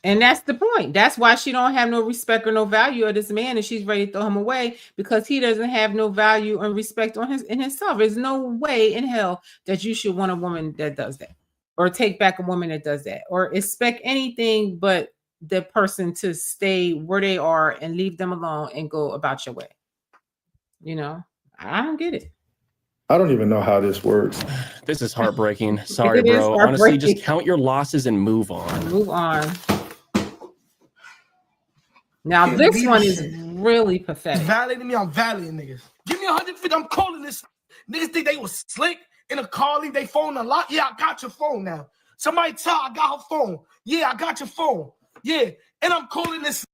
And that's the point. That's why she don't have no respect or no value of this man, and she's ready to throw him away because he doesn't have no value and respect in himself. There's no way in hell that you should want a woman that does that, or take back a woman that does that, or expect anything but the person to stay where they are and leave them alone and go about your way. You know, I don't get it. I don't even know how this works. This is heartbreaking. Sorry, bro. Honestly, just count your losses and move on. Move on. Now this one is really pathetic. Violating me, I'm violating niggas. Give me 150. I'm calling this. Niggas think they was slick in a car, leave their phone unlocked. Yeah, I got your phone now. Somebody tell I got her phone. Yeah, I got your phone. Yeah, and I'm calling this,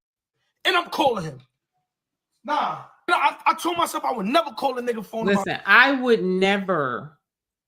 and I'm calling him. Nah, I told myself I would never call a nigga phone. Listen, I would never,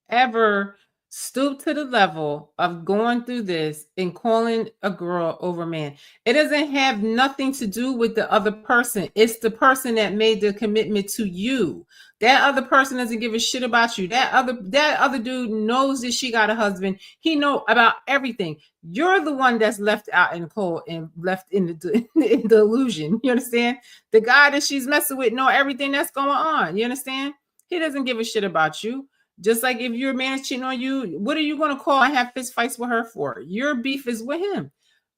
ever stoop to the level of going through this and calling a girl over man. It doesn't have nothing to do with the other person. It's the person that made the commitment to you. That other person doesn't give a shit about you. That other dude knows that she got a husband. He know about everything. You're the one that's left out in the cold and left in the illusion. You understand? The guy that she's messing with know everything that's going on. You understand? He doesn't give a shit about you. Just like if your man is cheating on you, what are you going to call and have fist fights with her for? Your beef is with him.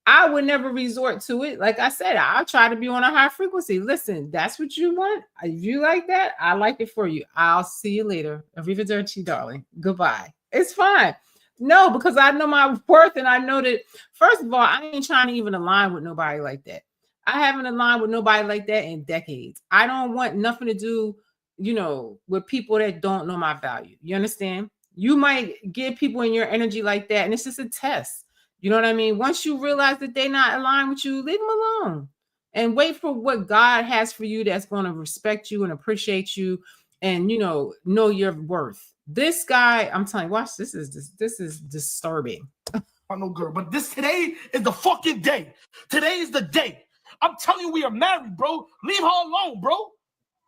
I would never resort to it. Like I said, I'll try to be on a high frequency. Listen, that's what you want. If you like that, I like it for you. I'll see you later. Arrivederci, darling. Goodbye. It's fine. No, because I know my worth, and I know that, first of all, I ain't trying to even align with nobody like that. I haven't aligned with nobody like that in decades. I don't want nothing to do, you know, with people that don't know my value. You understand? You might get people in your energy like that, and it's just a test. You know what I mean? Once you realize that they're not aligned with you, leave them alone and wait for what God has for you that's going to respect you and appreciate you and, you know your worth. This guy, I'm telling you, watch, this is disturbing. I know, girl, but today is the fucking day. Today is the day. I'm telling you, we are married, bro. Leave her alone, bro.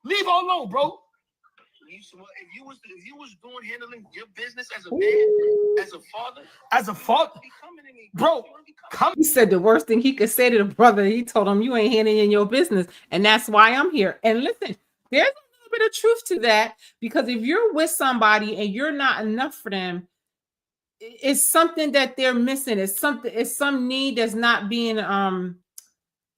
Leave her alone, bro. If you was doing handling your business as a man, as a father, bro, He said the worst thing he could say to the brother. He told him, "You ain't handling your business, and that's why I'm here." And listen, there's a little bit of truth to that, because if you're with somebody and you're not enough for them, it's something that they're missing. It's some need that's not being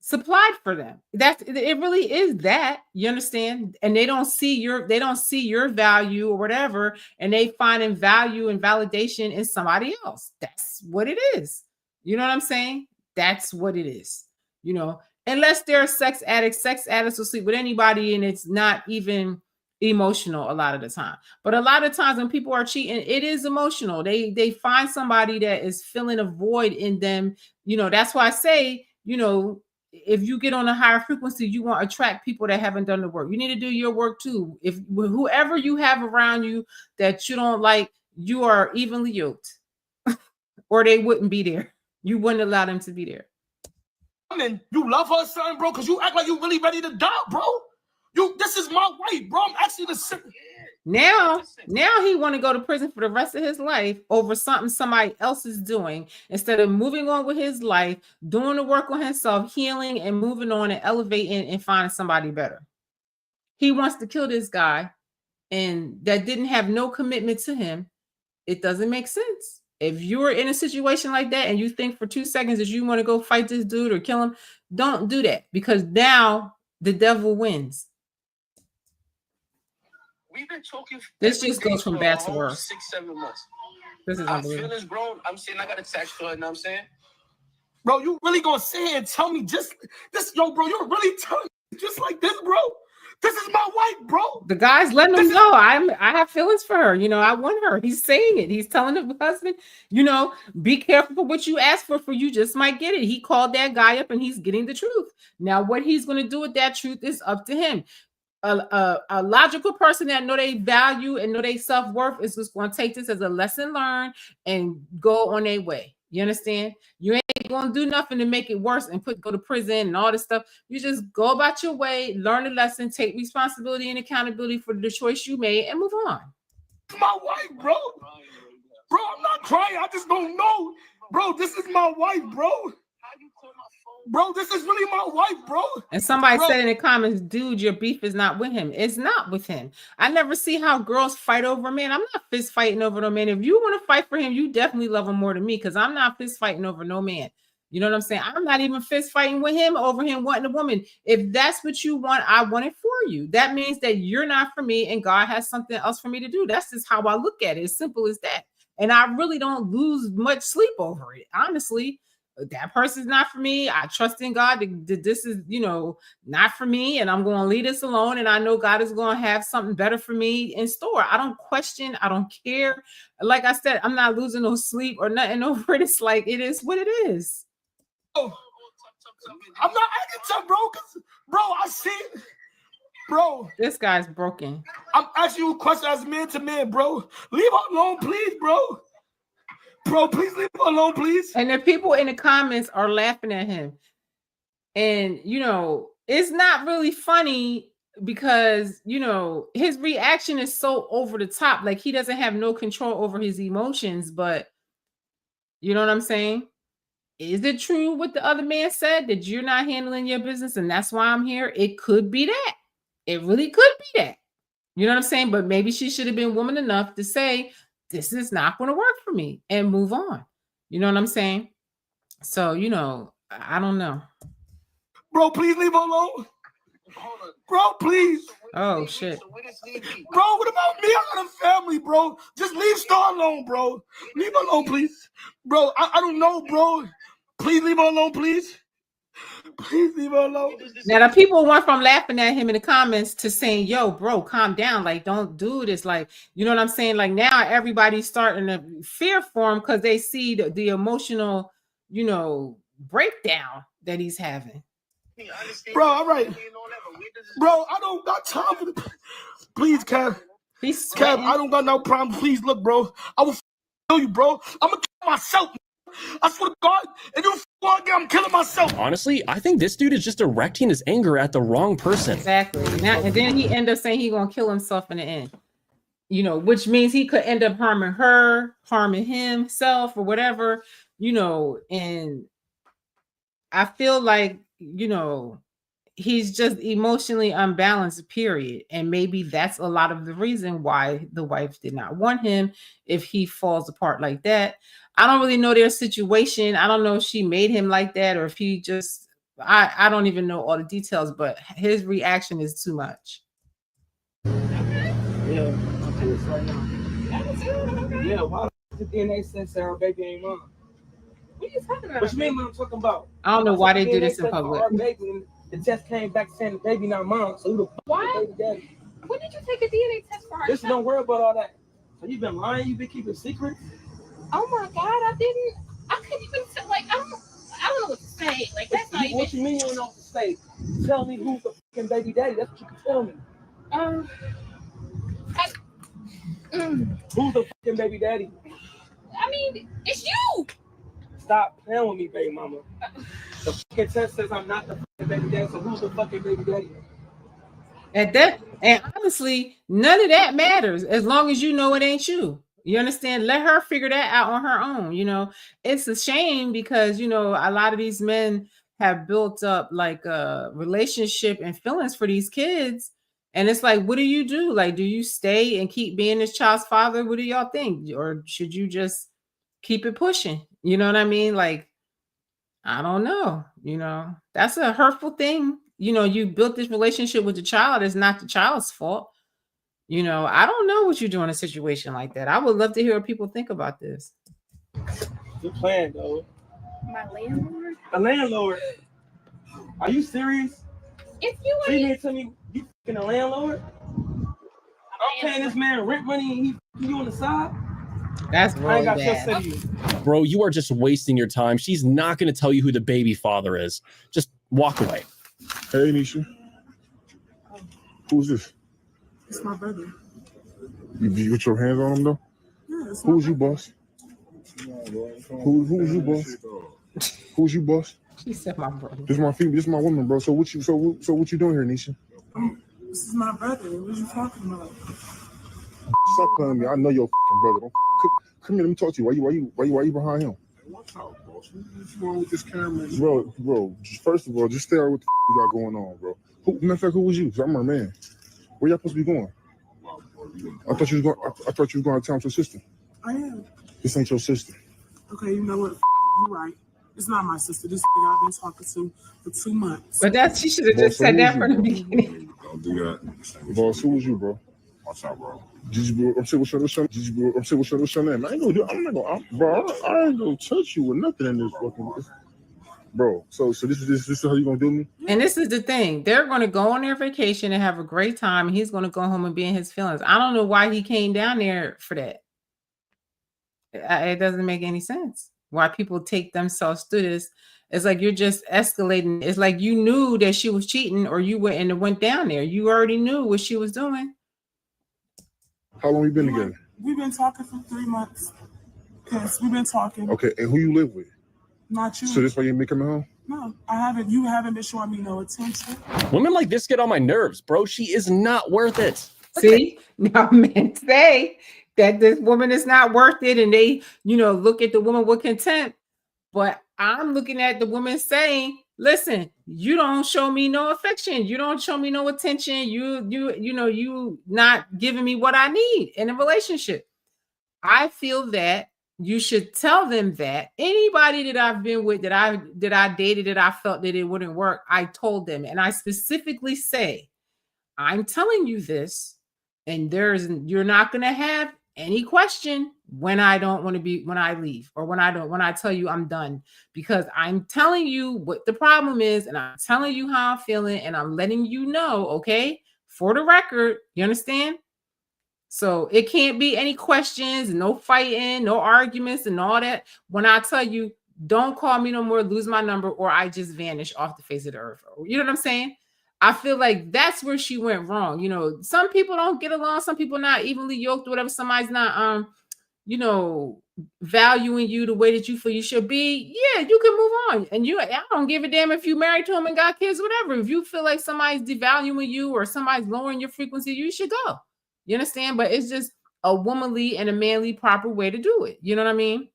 supplied for them. It really is that, you understand? And they don't see your value or whatever, and they finding value and validation in somebody else. That's what it is. You know what I'm saying? That's what it is. You know, unless they're sex addicts will sleep with anybody, and it's not even emotional a lot of the time. But a lot of times when people are cheating, it is emotional. They find somebody that is filling a void in them. You know, that's why I say, you know, if you get on a higher frequency, you want to attract people that haven't done the work. You need to do your work too. If whoever you have around you that you don't like, you are evenly yoked, or they wouldn't be there. You wouldn't allow them to be there. And you love her, son, bro, because you act like you really ready to die, bro. This is my wife, bro. I'm actually the same. Now he want to go to prison for the rest of his life over something somebody else is doing, instead of moving on with his life, doing the work on himself, healing and moving on and elevating and finding somebody better. He wants to kill this guy, and that didn't have no commitment to him. It doesn't make sense. If you're in a situation like that and you think for 2 seconds that you want to go fight this dude or kill him, don't do that, because now the devil wins. We've been talking. This just goes from bad to worse. 6-7 months. This is unbelievable. Feelings grown. I'm saying I got a text her, you know what I'm saying? Bro, you really gonna sit here and tell me just this, yo, bro, you're really telling me just like this, bro? This is my wife, bro. The guy's letting him know I have feelings for her. You know, I want her. He's saying it. He's telling the husband, you know, be careful for what you ask for you just might get it. He called that guy up and he's getting the truth. Now, what he's going to do with that truth is up to him. A logical person that know they value and know they self-worth is just going to take this as a lesson learned and go on their way. You understand? You ain't going to do nothing to make it worse and go to prison and all this stuff. You just go about your way, learn the lesson, take responsibility and accountability for the choice you made, and move on. My wife, bro. Bro, I'm not crying. I just don't know. Bro, this is my wife, bro. Bro, this is really my wife, bro. And somebody said in the comments, dude, your beef is not with him. It's not with him. I never see how girls fight over a man. I'm not fist fighting over no man. If you want to fight for him, you definitely love him more than me, because I'm not fist fighting over no man. You know what I'm saying? I'm not even fist fighting with him over him wanting a woman. If that's what you want, I want it for you. That means that you're not for me and God has something else for me to do. That's just how I look at it. As simple as that. And I really don't lose much sleep over it, honestly. That person's not for me. I trust in God that this is, you know, not for me, and I'm going to leave this alone. And I know God is going to have something better for me in store. I don't question. I don't care. Like I said, I'm not losing no sleep or nothing over it. It's like, it is what it is. I'm not acting tough, bro. Bro, I see it. Bro. This guy's broken. I'm asking you a question as man to man, bro. Leave her alone, please, bro. Bro, please leave him alone, please. And the people in the comments are laughing at him. And, you know, it's not really funny because, you know, his reaction is so over the top. Like, he doesn't have no control over his emotions. But, you know what I'm saying? Is it true what the other man said, that you're not handling your business and that's why I'm here? It could be that. It really could be that. You know what I'm saying? But maybe she should have been woman enough to say, this is not going to work for me, and move on. You know what I'm saying? So, you know, I don't know. Bro, please leave her alone. Bro, please. Oh, shit. Bro, what about me? I got a family, bro. Just leave Star alone, bro. Leave her alone, please. Bro, I don't know, bro. Please leave her alone, please. Please leave her alone. Now, the people went from laughing at him in the comments to saying, yo, bro, calm down. Like, don't do this. Like, you know what I'm saying? Like, now everybody's starting to fear for him because they see the emotional, you know, breakdown that he's having. Bro, all right. Bro, I don't got time for this. Please, Kev. Kev, I don't got no problem. Please, look, bro. I will kill you, bro. I'm going to kill myself. I swear to God, if you I'm killing myself. Honestly, I think this dude is just directing his anger at the wrong person. Exactly. And then he ended up saying he's gonna kill himself in the end. You know, which means he could end up harming her, harming himself, or whatever, you know, and I feel like, you know, he's just emotionally unbalanced, period. And maybe that's a lot of the reason why the wife did not want him if he falls apart like that. I don't really know their situation. I don't know if she made him like that or if he just, I don't even know all the details, but his reaction is too much. Yeah, I'm this right now. Yeah, why the DNA says our baby ain't mine? What are you talking about? What you mean what I'm talking about? I don't know why they do DNA this in test for public. our baby, and the test came back saying the baby not mine. So who the fuck Why? is the baby daddy? When did you take a DNA test for our Listen, child? don't worry about all that. So you been lying? You been keeping secrets? Oh my God, I couldn't even like I don't know what to say. Like that's not even. What you mean you don't know what to say? Tell me who's the fucking baby daddy. That's what you can tell me. Who's the fucking baby daddy? I mean, it's you. Stop playing with me, baby mama. The fucking test says I'm not the fucking baby daddy. So who's the fucking baby daddy? And honestly, none of that matters as long as you know it ain't you. You understand? Let her figure that out on her own. You know, it's a shame because, you know, a lot of these men have built up like a relationship and feelings for these kids. And it's like, what do you do? Like, do you stay and keep being this child's father? What do y'all think? Or should you just keep it pushing? You know what I mean? Like, I don't know. You know, that's a hurtful thing. You know, you built this relationship with the child. It's not the child's fault. You know, I don't know what you do in a situation like that. I would love to hear what people think about this. You're playing, though. My landlord? A landlord? Are you serious? If you so you mean to tell me you fucking a landlord? I'm paying this man rent money and he fucking you on the side? That's I really ain't got bad. shit to you. Bro, you are just wasting your time. She's not going to tell you who the baby father is. Just walk away. Hey, Nisha. Who's this? It's my brother. You put your hands on him, though? Yeah, it's Who's you, boss? Who's you, boss? Who's you, boss? She said my brother. This is my female. This is my woman, bro. So what you doing here, Nisha? This is my brother. What are you talking about? Stop playing with me. I know your fucking brother. Come here. Let me talk to you. Why you behind him? What's up, boss? What's wrong with this camera? Bro. First of all, just stay out with the you got going on, bro. Matter of fact, who was you? 'Cause I'm her man. Where y'all supposed to be going? I thought you was going. I thought you was going to town with your sister. I am. This ain't your sister. Okay, you know what? You're right. It's not my sister. This nigga I've been talking to for 2 months. But she should have just said that from the beginning. Don't do that. Boss, who was you, bro? What's up, bro? I'm saying, what's your name? I ain't gonna do. I'm not gonna, bro. I ain't gonna touch you with nothing in this fucking. Bro, so this is how you gonna do me? And this is the thing. They're going to go on their vacation and have a great time. And he's going to go home and be in his feelings. I don't know why he came down there for that. It doesn't make any sense. Why people take themselves through this. It's like you're just escalating. It's like you knew that she was cheating or you went down there. You already knew what she was doing. How long we been together? We've been talking for 3 months. Yes, we've been talking. Okay, and who you live with? Not you. So this why you ain't coming home? No, I haven't. You haven't been showing me no attention. Women like this get on my nerves, bro. She is not worth it. See, now men say that this woman is not worth it, and they, look at the woman with contempt. But I'm looking at the woman saying, "Listen, you don't show me no affection. You don't show me no attention. You not giving me what I need in a relationship." I feel that you should tell them that. Anybody that I've been with, that I dated, that I felt that it wouldn't work, I told them, and I specifically say, I'm telling you this, and you're not going to have any question when I leave, or when I tell you I'm done, because I'm telling you what the problem is, and I'm telling you how I'm feeling, and I'm letting you know, okay, for the record, you understand? So it can't be any questions, no fighting, no arguments, and all that. When I tell you, don't call me no more, lose my number, or I just vanish off the face of the earth. You know what I'm saying? I feel like that's where she went wrong. Some people don't get along, some people not evenly yoked, whatever. Somebody's not valuing you the way that you feel you should be, yeah, you can move on. And I don't give a damn if you married to him and got kids, whatever. If you feel like somebody's devaluing you or somebody's lowering your frequency, you should go. You understand? But it's just a womanly and a manly proper way to do it. You know what I mean?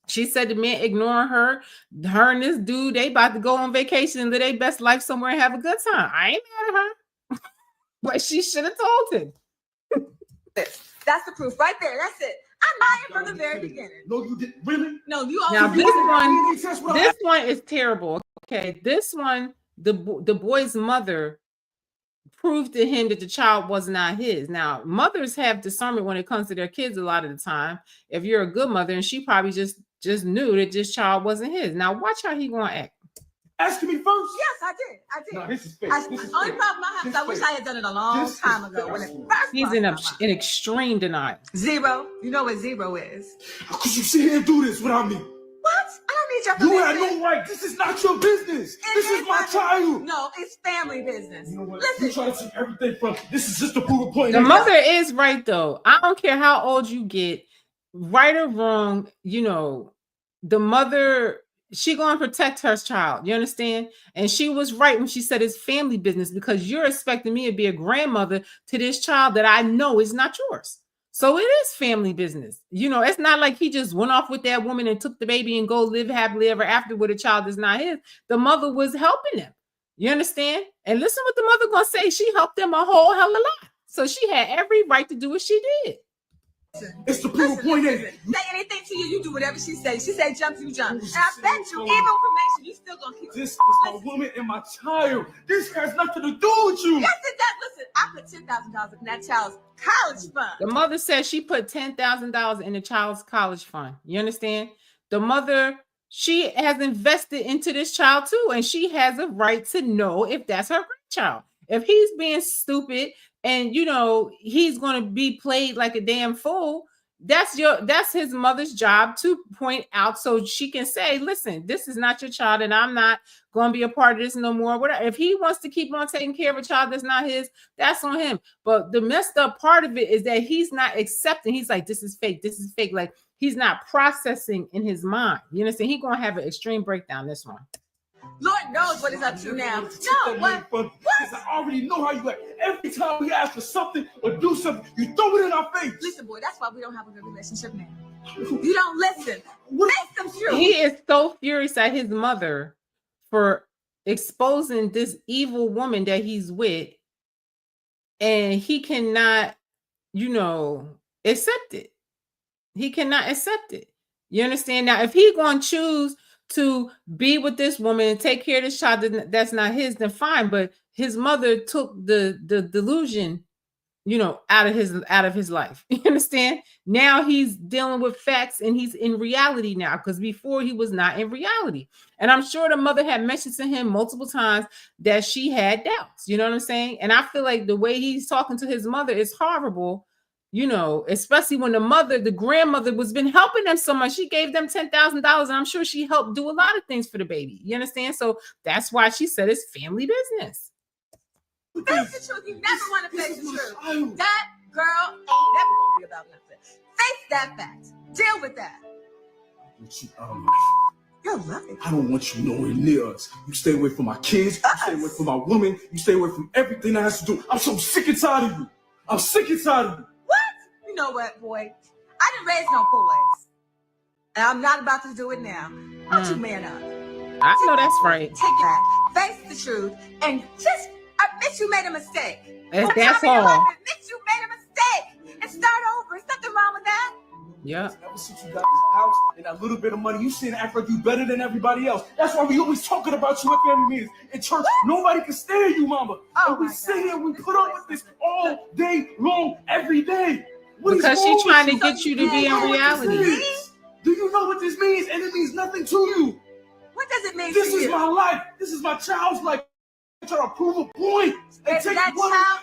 She said the man ignoring her and this dude, they about to go on vacation and live their best life somewhere and have a good time. I ain't mad at her. But she should have told him. That's the proof right there. That's it. I'm lying from the very beginning. No, you didn't. Really? No, you Now always this one is terrible. Okay, this one, the boy's mother proved to him that the child was not his. Now, mothers have discernment when it comes to their kids a lot of the time. If you're a good mother, and she probably just knew that this child wasn't his. Now, watch how he gonna act. Asking me first? Yes, I did. No, this is fake. Only problem I have is I wish I had done it a long time ago. When it first He's in extreme denial. Zero. You know what zero is? How could you sit here and do this without me? What? I don't need your You permission. had no right. This is not your business. This is my child. No, it's family business. You know what? You try to take everything from this is just a proof of point. The mother is right, though. I don't care how old you get, right or wrong, the mother, she gonna protect her child. You understand? And she was right when she said it's family business, because you're expecting me to be a grandmother to this child that I know is not yours. So it is family business. It's not like he just went off with that woman and took the baby and go live happily ever after with a child that's not his. The mother was helping them. You understand? And listen what the mother gonna say. She helped them a whole hell of a lot. So she had every right to do what she did. It's the proof of point. Say anything to you, you do whatever she says. She say jump, you jump. And I bet you, even cremation, you still gonna keep. This is my woman and my child. This has nothing to do with you. Yes, it does. Listen, I put $10,000 in that child's college fund. The mother says she put $10,000 in the child's college fund. You understand? The mother, she has invested into this child too, and she has a right to know if that's her grandchild. If he's being stupid and he's going to be played like a damn fool, that's his mother's job to point out, so she can say, listen, this is not your child and I'm not going to be a part of this no more. Whatever. If he wants to keep on taking care of a child that's not his, that's on him. But the messed up part of it is that he's not accepting. He's like, this is fake. This is fake. Like, he's not processing in his mind. You understand? He's going to have an extreme breakdown, this one. Lord knows what it's up to now. No, what? I already know how you act. Every time we ask for something or do something, you throw it in our face. Listen, boy, that's why we don't have a good relationship now. You don't listen. Make them true. He is so furious at his mother for exposing this evil woman that he's with, and he cannot, accept it. He cannot accept it. You understand? Now, if he's going to choose to be with this woman and take care of this child that's not his, then fine. But his mother took the delusion, out of his life. You understand? Now he's dealing with facts and he's in reality now, because before he was not in reality. And I'm sure the mother had mentioned to him multiple times that she had doubts. You know what I'm saying? And I feel like the way he's talking to his mother is horrible. Especially when the grandmother was been helping them so much. She gave them $10,000, and I'm sure she helped do a lot of things for the baby. You understand? So that's why she said it's family business. Face the truth. You never want to face the truth. That girl ain't never gonna be about nothing. Face that fact. Deal with that. You're loving. I don't want you nowhere near us. You stay away from my kids. You stay away from my woman. You stay away from everything that has to do. I'm so sick and tired of you. I'm sick and tired of you. What? You know what, boy? I didn't raise no boys. And I'm not about to do it now. Don't you man up. I know that's right. Take that. Face the truth. And just admit you made a mistake. That's all. Admit you made a mistake. And start over. There's nothing wrong with that. Yeah. Ever since you got this house and that little bit of money, you seem to act like you better than everybody else. That's why we always talking about you at family meetings. In church, nobody can stand you, mama. And we sit here and we put up with this all day long, every day. Because she's trying to get you to be in reality. Do you know what this means? And it means nothing to you. What does it mean This to is you? my life. This is my child's life. I'm trying to prove a point. That child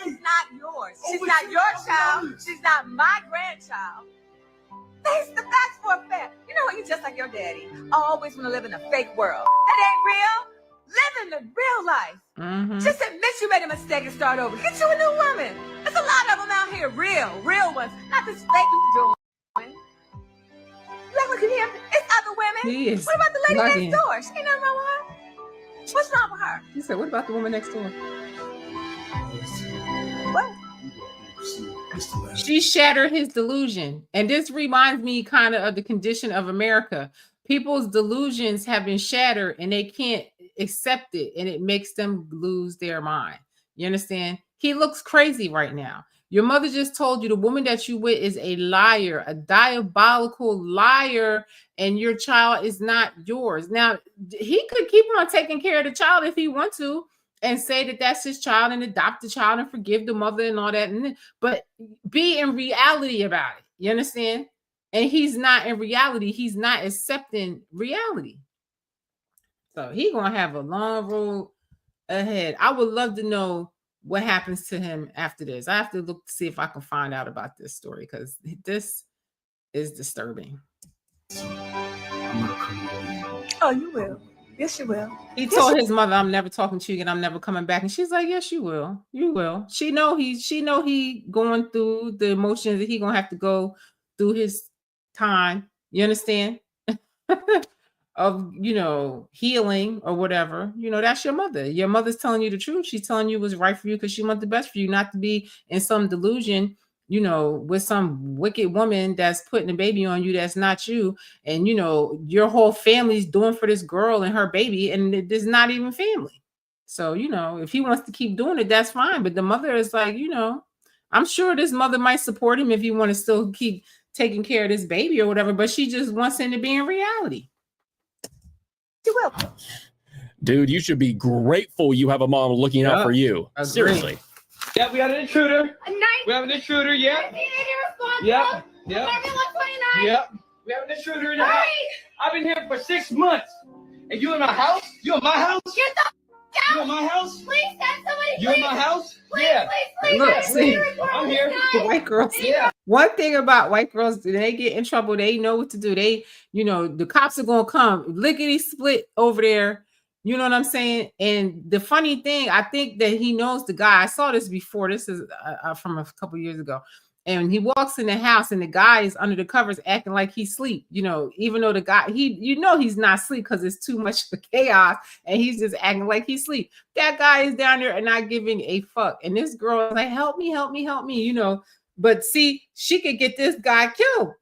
is not yours. She's not your child. She's not my grandchild. Face the facts for a fact. You know what? You're just like your daddy. I always want to live in a fake world. That ain't real. Live in the real life. Just admit you made a mistake and start over. Get you a new woman. There's a lot of them out here, real ones. Not this fake you doing. you hear me? It's other women. He is What about the lady bugging. next door? She ain't nothing wrong with her. What's wrong with her? He said, what about the woman next door? What? She shattered his delusion. And this reminds me kind of the condition of America. People's delusions have been shattered and they can't accept it, and it makes them lose their mind. You understand? He looks crazy right now. Your mother just told you the woman that you with is a liar, a diabolical liar, and your child is not yours. Now, he could keep on taking care of the child if he wants to and say that that's his child and adopt the child and forgive the mother and all that. But be in reality about it. You understand? And he's not in reality. He's not accepting reality. So he's going to have a long road ahead. I would love to know what happens to him after this. I have to look to see if I can find out about this story because this is disturbing. Oh, you will. Yes, you will. He told his mother, "I'm never talking to you again. I'm never coming back." And she's like, "Yes, you will. You will." She know he going through the emotions that he gonna have to go through his time. You understand? Of healing or whatever. That's your mother. Your mother's telling you the truth. She's telling you what's right for you because she wants the best for you, not to be in some delusion, with some wicked woman that's putting a baby on you that's not you. And your whole family's doing for this girl and her baby, and it's not even family. So if he wants to keep doing it, that's fine. But the mother is like, I'm sure this mother might support him if he want to still keep taking care of this baby or whatever, but she just wants him to be in reality. You will. Dude, you should be grateful you have a mom looking out for you. Agreed. Seriously. Yeah, we got an intruder. A night. We have an intruder. Yeah. Yep. Yep. Yep. We have an intruder in the house. I've been here for 6 months. And you in my house? You in my house? Get the out. You in my house? Please send somebody. You in my house? Please, Yeah. please. Look, see, I'm here. the white girls. Yeah. One thing about white girls, they get in trouble, they know what to do. They, the cops are gonna come lickety split over there. You know what I'm saying? And the funny thing, I think that he knows the guy. I saw this before. This is from a couple years ago. And he walks in the house, and the guy is under the covers acting like he's asleep. Even though the guy, he's not asleep because it's too much for chaos, and he's just acting like he's asleep. That guy is down there and not giving a fuck. And this girl is like, "Help me, help me, help me!" But see, she could get this guy killed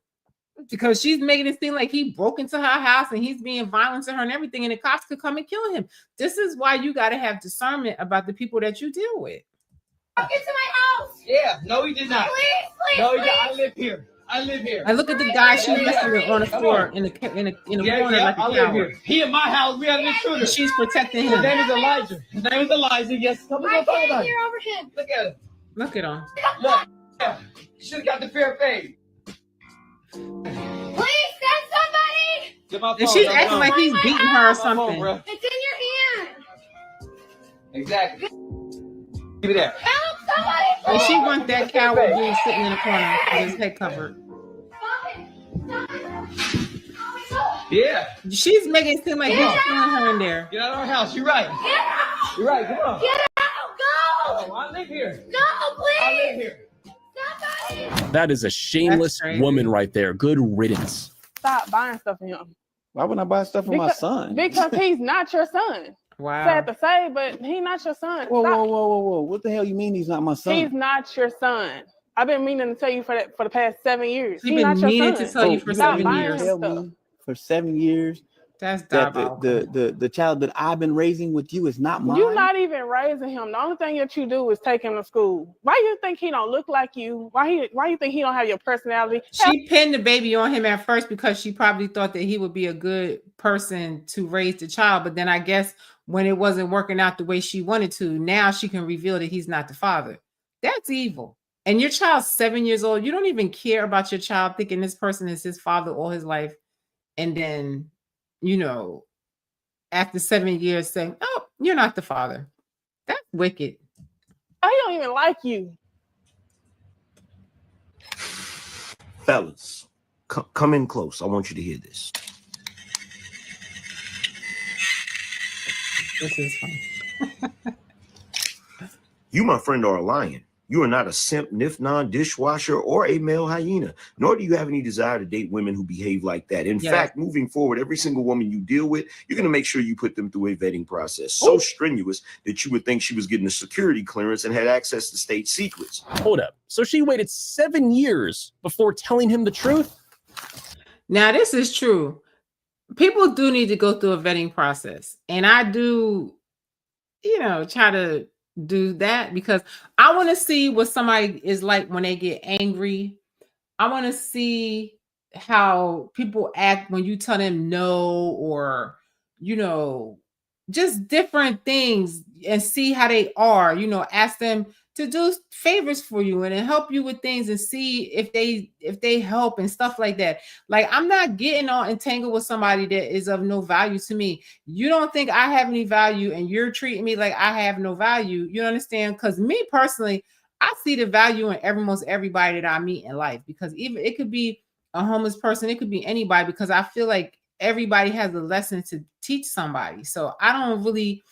because she's making it seem like he broke into her house and he's being violent to her and everything, and the cops could come and kill him. This is why you got to have discernment about the people that you deal with. Get to my house. Yeah. No, he did not. Please, no, he did. I live here. I live here. And look at the guy she's listening on the floor in the corner like a I live coward. here. He in my house. We have an intruder. She's protecting His him. name is Elijah. His name is Elijah. Yes. Come on, talk about it. over him. Look at him. Look at him. Look. Yeah. You should have got the fair fade. Please send somebody. Get my phone. And she's acting like he's beating her or Get my phone, something. bro. It's in your hand. Exactly. Give me that. Help somebody. And she wants that coward dude sitting in the corner with his head covered. Yeah. She's making it seem like he's killing her in there. Get out of our house. You're right. Get out. You're right. Come on. Get out. Go. Oh, I live here. Go, please. I live here. Somebody. That is a shameless woman right there. Good riddance. Stop buying stuff for him. Why wouldn't I buy stuff for my son? Because he's not your son. Wow. Sad to say, but he's not your son. Whoa, Stop. whoa, whoa, whoa, whoa! What the hell you mean he's not my son? He's not your son. I've been meaning to tell you for the past 7 years. She's He's not been your meaning son. to tell you for Stop 7 buying years. Tell stuff. me for 7 years That's that diabolical. the child that I've been raising with you is not mine. You're not even raising him. The only thing that you do is take him to school. Why you think he don't look like you? Why you think he don't have your personality? She pinned the baby on him at first because she probably thought that he would be a good person to raise the child. But then I guess when it wasn't working out the way she wanted to, now she can reveal that he's not the father. That's evil. And your child's 7 years old. You don't even care about your child thinking this person is his father all his life. And then, after 7 years saying, "Oh, you're not the father." That's wicked. I don't even like you. Fellas, come in close. I want you to hear this. This is fun. You, my friend, are a lion. You are not a simp, nifnon, dishwasher, or a male hyena, nor do you have any desire to date women who behave like that. In fact, moving forward, every single woman you deal with, you're going to make sure you put them through a vetting process so strenuous that you would think she was getting a security clearance and had access to state secrets. Hold up. So she waited 7 years before telling him the truth? Now, this is true. People do need to go through a vetting process. And I do, try to do that because I want to see what somebody is like when they get angry. I want to see how people act when you tell them no, or, just different things, and see how they are, ask them to do favors for you and help you with things and see if they help and stuff like that. Like, I'm not getting all entangled with somebody that is of no value to me. You don't think I have any value and you're treating me like I have no value. You understand? Because me personally, I see the value in almost everybody that I meet in life, because even it could be a homeless person, it could be anybody, because I feel like everybody has a lesson to teach somebody. So I don't really,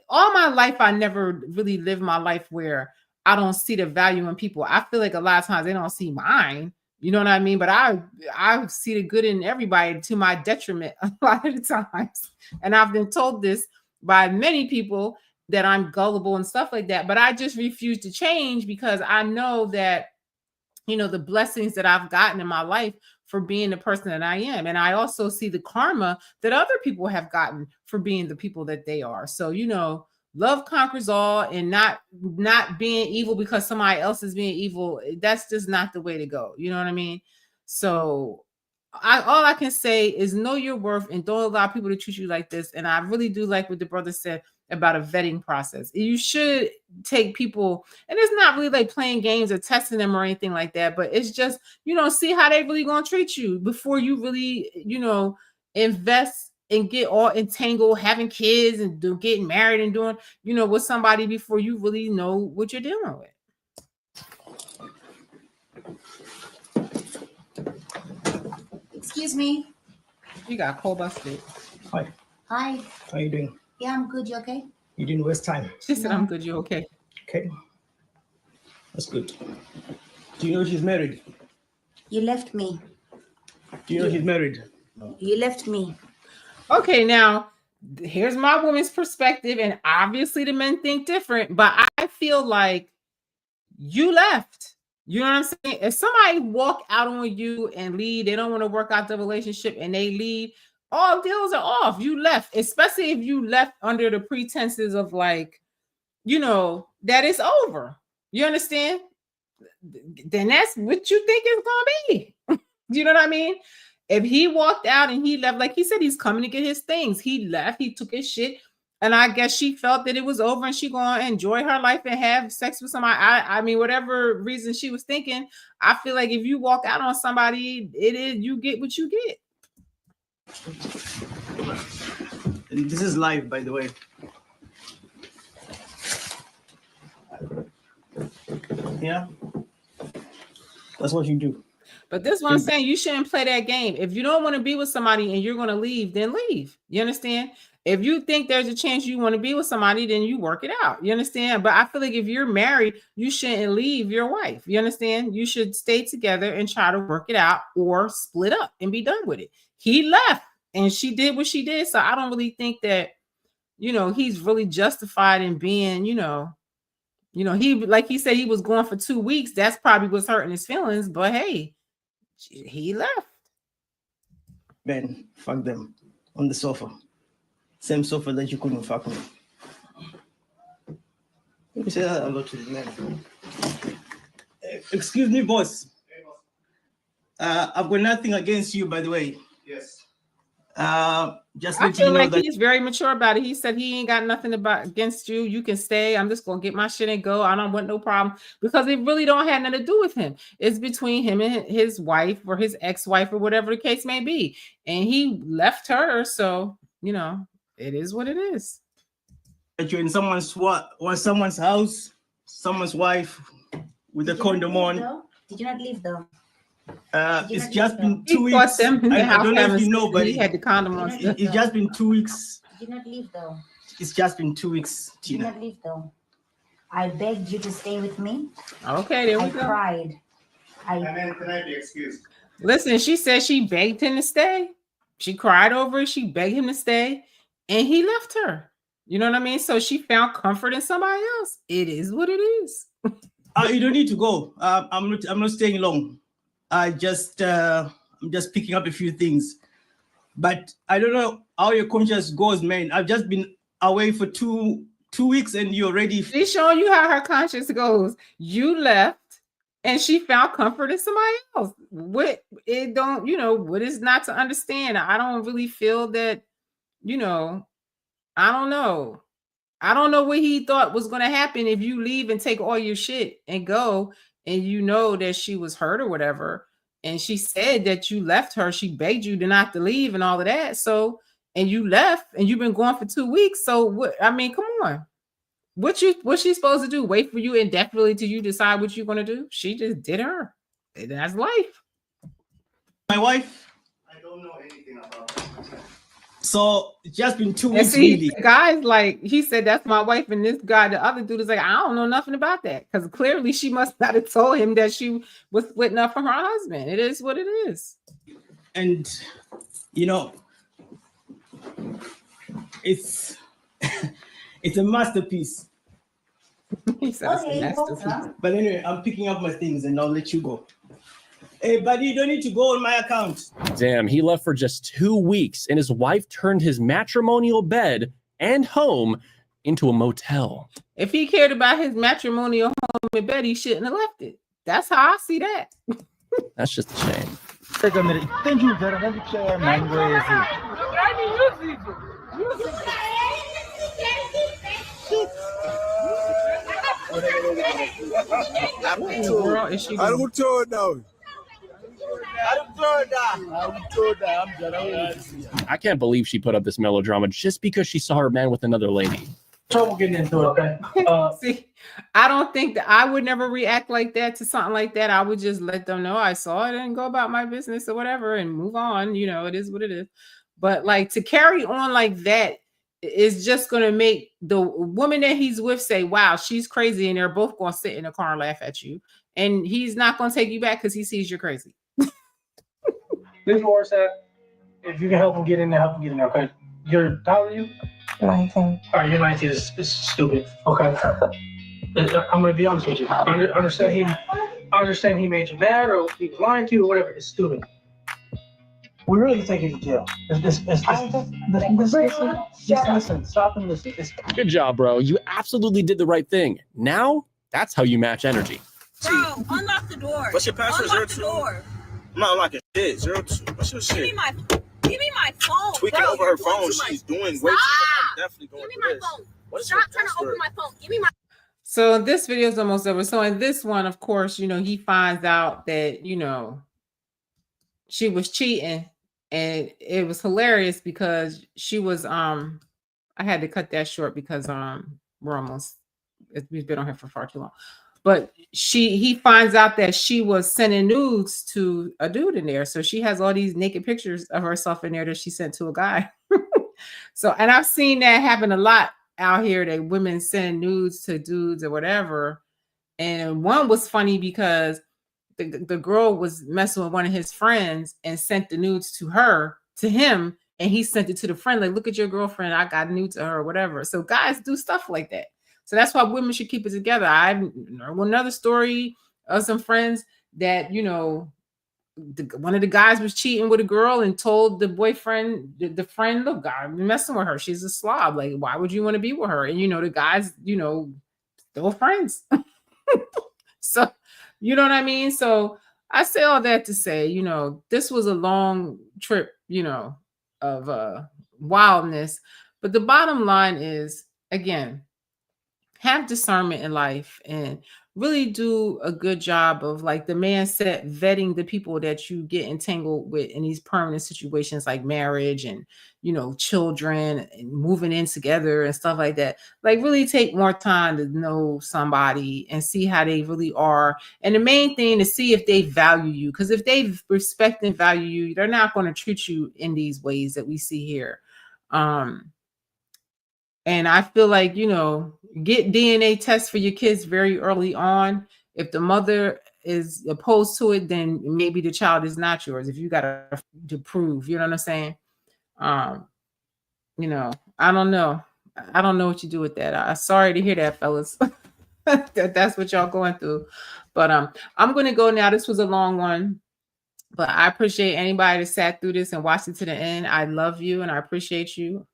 all my life, I never really lived my life where I don't see the value in people. I feel like a lot of times they don't see mine. You know what I mean? But I see the good in everybody to my detriment a lot of the times. And I've been told this by many people, that I'm gullible and stuff like that. But I just refuse to change, because I know that, the blessings that I've gotten in my life for being the person that I am. And I also see the karma that other people have gotten for being the people that they are. So, love conquers all, and not being evil because somebody else is being evil. That's just not the way to go. You know what I mean? So all I can say is know your worth and don't allow people to treat you like this. And I really do like what the brother said about a vetting process. You should take people, and it's not really like playing games or testing them or anything like that, but it's just, see how they really gonna treat you before you really, invest and get all entangled, having kids and getting married and doing, with somebody before you really know what you're dealing with. Excuse me. You got cold busted. Hi. Hi. How you doing? Yeah, I'm good. You okay? You didn't waste time. She said, I'm good. You okay? Okay. That's good. Do you know she's married? You left me. Do you know she's married? You left me. Okay, now here's my woman's perspective, and obviously the men think different, but I feel like you left. You know what I'm saying? If somebody walk out on you and leave, they don't want to work out the relationship and they leave, all deals are off. You left, especially if you left under the pretenses of like, that it's over. You understand? Then that's what you think it's gonna be. You know what I mean? If he walked out and he left, like he said, he's coming to get his things. He left, he took his shit. And I guess she felt that it was over and she gonna enjoy her life and have sex with somebody. I mean, whatever reason she was thinking, I feel like if you walk out on somebody, you get what you get. And this is live, by the way. Yeah. That's what you do. But this is what I'm saying. You shouldn't play that game. If you don't want to be with somebody and you're going to leave, then leave. You understand? If you think there's a chance you want to be with somebody, then you work it out. You understand? But I feel like if you're married, you shouldn't leave your wife. You understand? You should stay together and try to work it out, or split up and be done with it. He left and she did what she did. So I don't really think that, he's really justified in being, he, like he said, he was gone for 2 weeks. That's probably what's hurting his feelings. But hey, he left. Ben, fuck them on the sofa. Same sofa that you couldn't fuck me. Let me say that hello to the man. Excuse me, boss. I've got nothing against you, by the way. Yes. Just I let you feel know like that he's very mature about it. He said he ain't got nothing against you. You can stay. I'm just gonna get my shit and go. I don't want no problem, because it really don't have nothing to do with him. It's between him and his wife or his ex-wife or whatever the case may be. And he left her, so it is what it is. that you're in someone's house, someone's wife with a condom on. Did you not leave though? It's just been 2 weeks. I don't know if you know, but he had the condom on. It's just been 2 weeks. Did you not leave though? It's just been 2 weeks, Did you Tina. not leave though? I begged you to stay with me. Okay, there we I go. cried. Can I be excused? Listen, she said she begged him to stay. She cried over it. She begged him to stay, and he left her. You know what I mean? So she found comfort in somebody else. It is what it is. You don't need to go. I'm not staying long. I'm just picking up a few things. But I don't know how your conscience goes, man. I've just been away for two weeks, and you're already. She's showing you how her conscience goes. You left, and she found comfort in somebody else. What it don't, what is not to understand? I don't really feel that, I don't know. I don't know what he thought was going to happen if you leave and take all your shit and go, and you know that she was hurt or whatever. And she said that you left her. She begged you to not to leave and all of that. So, and you left, and you've been gone for 2 weeks. So what? I mean, come on. What's she supposed to do? Wait for you indefinitely till you decide what you're going to do? She just did her. That's life. My wife? I don't know anything about that. So it's just been 2 And weeks, see, really. the guy's like, he said, that's my wife. And this guy, the other dude is like, I don't know nothing about that. Because clearly she must not have told him that she was splitting up from her husband. It is what it is. And, it's it's a masterpiece. He said it's a masterpiece. But anyway, I'm picking up my things and I'll let you go. Hey, buddy, you don't need to go on my account. Damn, he left for just 2 weeks, and his wife turned his matrimonial bed and home into a motel. If he cared about his matrimonial home and bed, he shouldn't have left it. That's how I see that. That's just a shame. Take a minute. Thank you very much. I don't told now. I can't believe she put up this melodrama just because she saw her man with another lady. Trouble getting into it, okay? See, I don't think that I would never react like that to something like that. I would just let them know I saw it and go about my business or whatever and move on. It is what it is. But like to carry on like that is just going to make the woman that he's with say, wow, she's crazy. And they're both going to sit in the car and laugh at you. And he's not going to take you back because he sees you're crazy. This is where it's at. If you can help him get in there, okay? How old are you? 19. All right, you're 19. It's stupid. Okay. I'm going to be honest with you. I understand he made you mad or he was lying to you or whatever. It's stupid. We really take you to jail. Listen. Stop and listen. Good job, bro. You absolutely did the right thing. Now, that's how you match energy. Bro, unlock the door. What's your password? Unlock the door. I'm not unlocking shit. 02. What's your shit? Give me my phone. Tweaking bro, over her phone. She's doing way too much. I'm definitely going Give me my phone. Stop trying to open my phone. Give me my. So this video is almost over. So in this one, of course, he finds out that, she was cheating, and it was hilarious because she was, I had to cut that short because, we've been on here for far too long. But he finds out that she was sending nudes to a dude in there. So she has all these naked pictures of herself in there that she sent to a guy. So, and I've seen that happen a lot out here, that women send nudes to dudes or whatever. And one was funny because the girl was messing with one of his friends and sent the nudes to him, and he sent it to the friend, like, look at your girlfriend, I got a nude to her or whatever. So guys do stuff like that. So that's why women should keep it together. I know another story of some friends that, one of the guys was cheating with a girl and told the boyfriend, the friend, look, I'm messing with her. She's a slob. Like, why would you want to be with her? And, the guys, still friends. So, you know what I mean? So I say all that to say, this was a long trip, of wildness. But the bottom line is, again, have discernment in life and really do a good job of, like the man said, vetting the people that you get entangled with in these permanent situations like marriage and, children and moving in together and stuff like that. Like, really take more time to know somebody and see how they really are. And the main thing is see if they value you. Because if they respect and value you, they're not going to treat you in these ways that we see here. And I feel like, Get DNA tests for your kids very early on. If the mother is opposed to it, then maybe the child is not yours. If you got to prove, you know what I'm saying? You know, I don't know. I don't know what you do with that. I'm sorry to hear that, fellas. That's what y'all going through. But I'm going to go now. This was a long one, but I appreciate anybody that sat through this and watched it to the end. I love you and I appreciate you.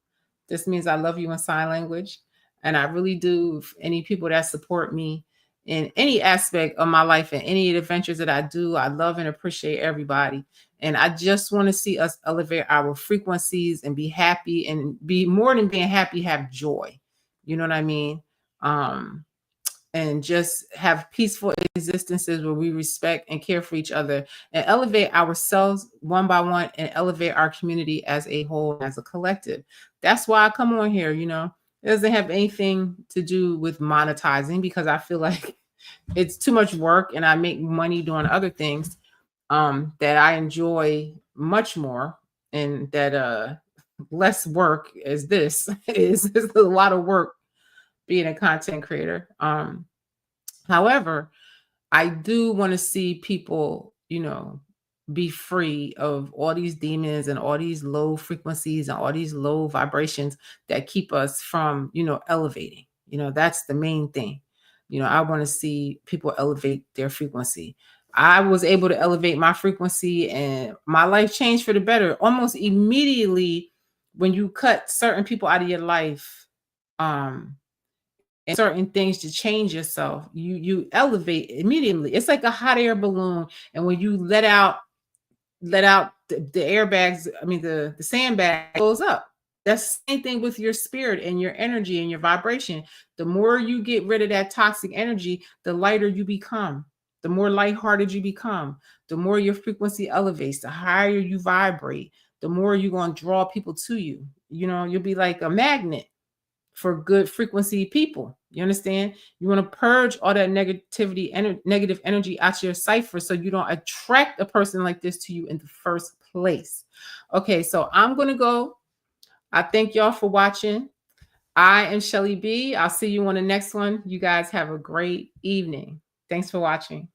This means I love you in sign language. And I really do. Any people that support me in any aspect of my life and any adventures that I do, I love and appreciate everybody. And I just want to see us elevate our frequencies and be happy, and be more than being happy, have joy. You know what I mean? And just have peaceful existences where we respect and care for each other and elevate ourselves one by one and elevate our community as a whole, as a collective. That's why I come on here. You know, it doesn't have anything to do with monetizing, because I feel like it's too much work and I make money doing other things that I enjoy much more, and that less work as this is a lot of work being a content creator. However, I do want to see people, you know, be free of all these demons and all these low frequencies and all these low vibrations that keep us from, you know, elevating. You know, that's the main thing. You know, I want to see people elevate their frequency. I was able to elevate my frequency and my life changed for the better almost immediately when you cut certain people out of your life. And certain things to change yourself, you elevate immediately. It's like a hot air balloon, and when you let out the airbags, I mean the sandbag goes up. That's the same thing with your spirit and your energy and your vibration. The more you get rid of that toxic energy, the lighter you become, the more lighthearted you become, the more your frequency elevates, the higher you vibrate, the more you're going to draw people to you. You know, you'll be like a magnet for good frequency people. You understand? You want to purge all that negativity, negative energy out your cipher, so you don't attract a person like this to you in the first place. Okay, so I'm going to go. I thank y'all for watching. I am Shelly B. I'll see you on the next one. You guys have a great evening. Thanks for watching.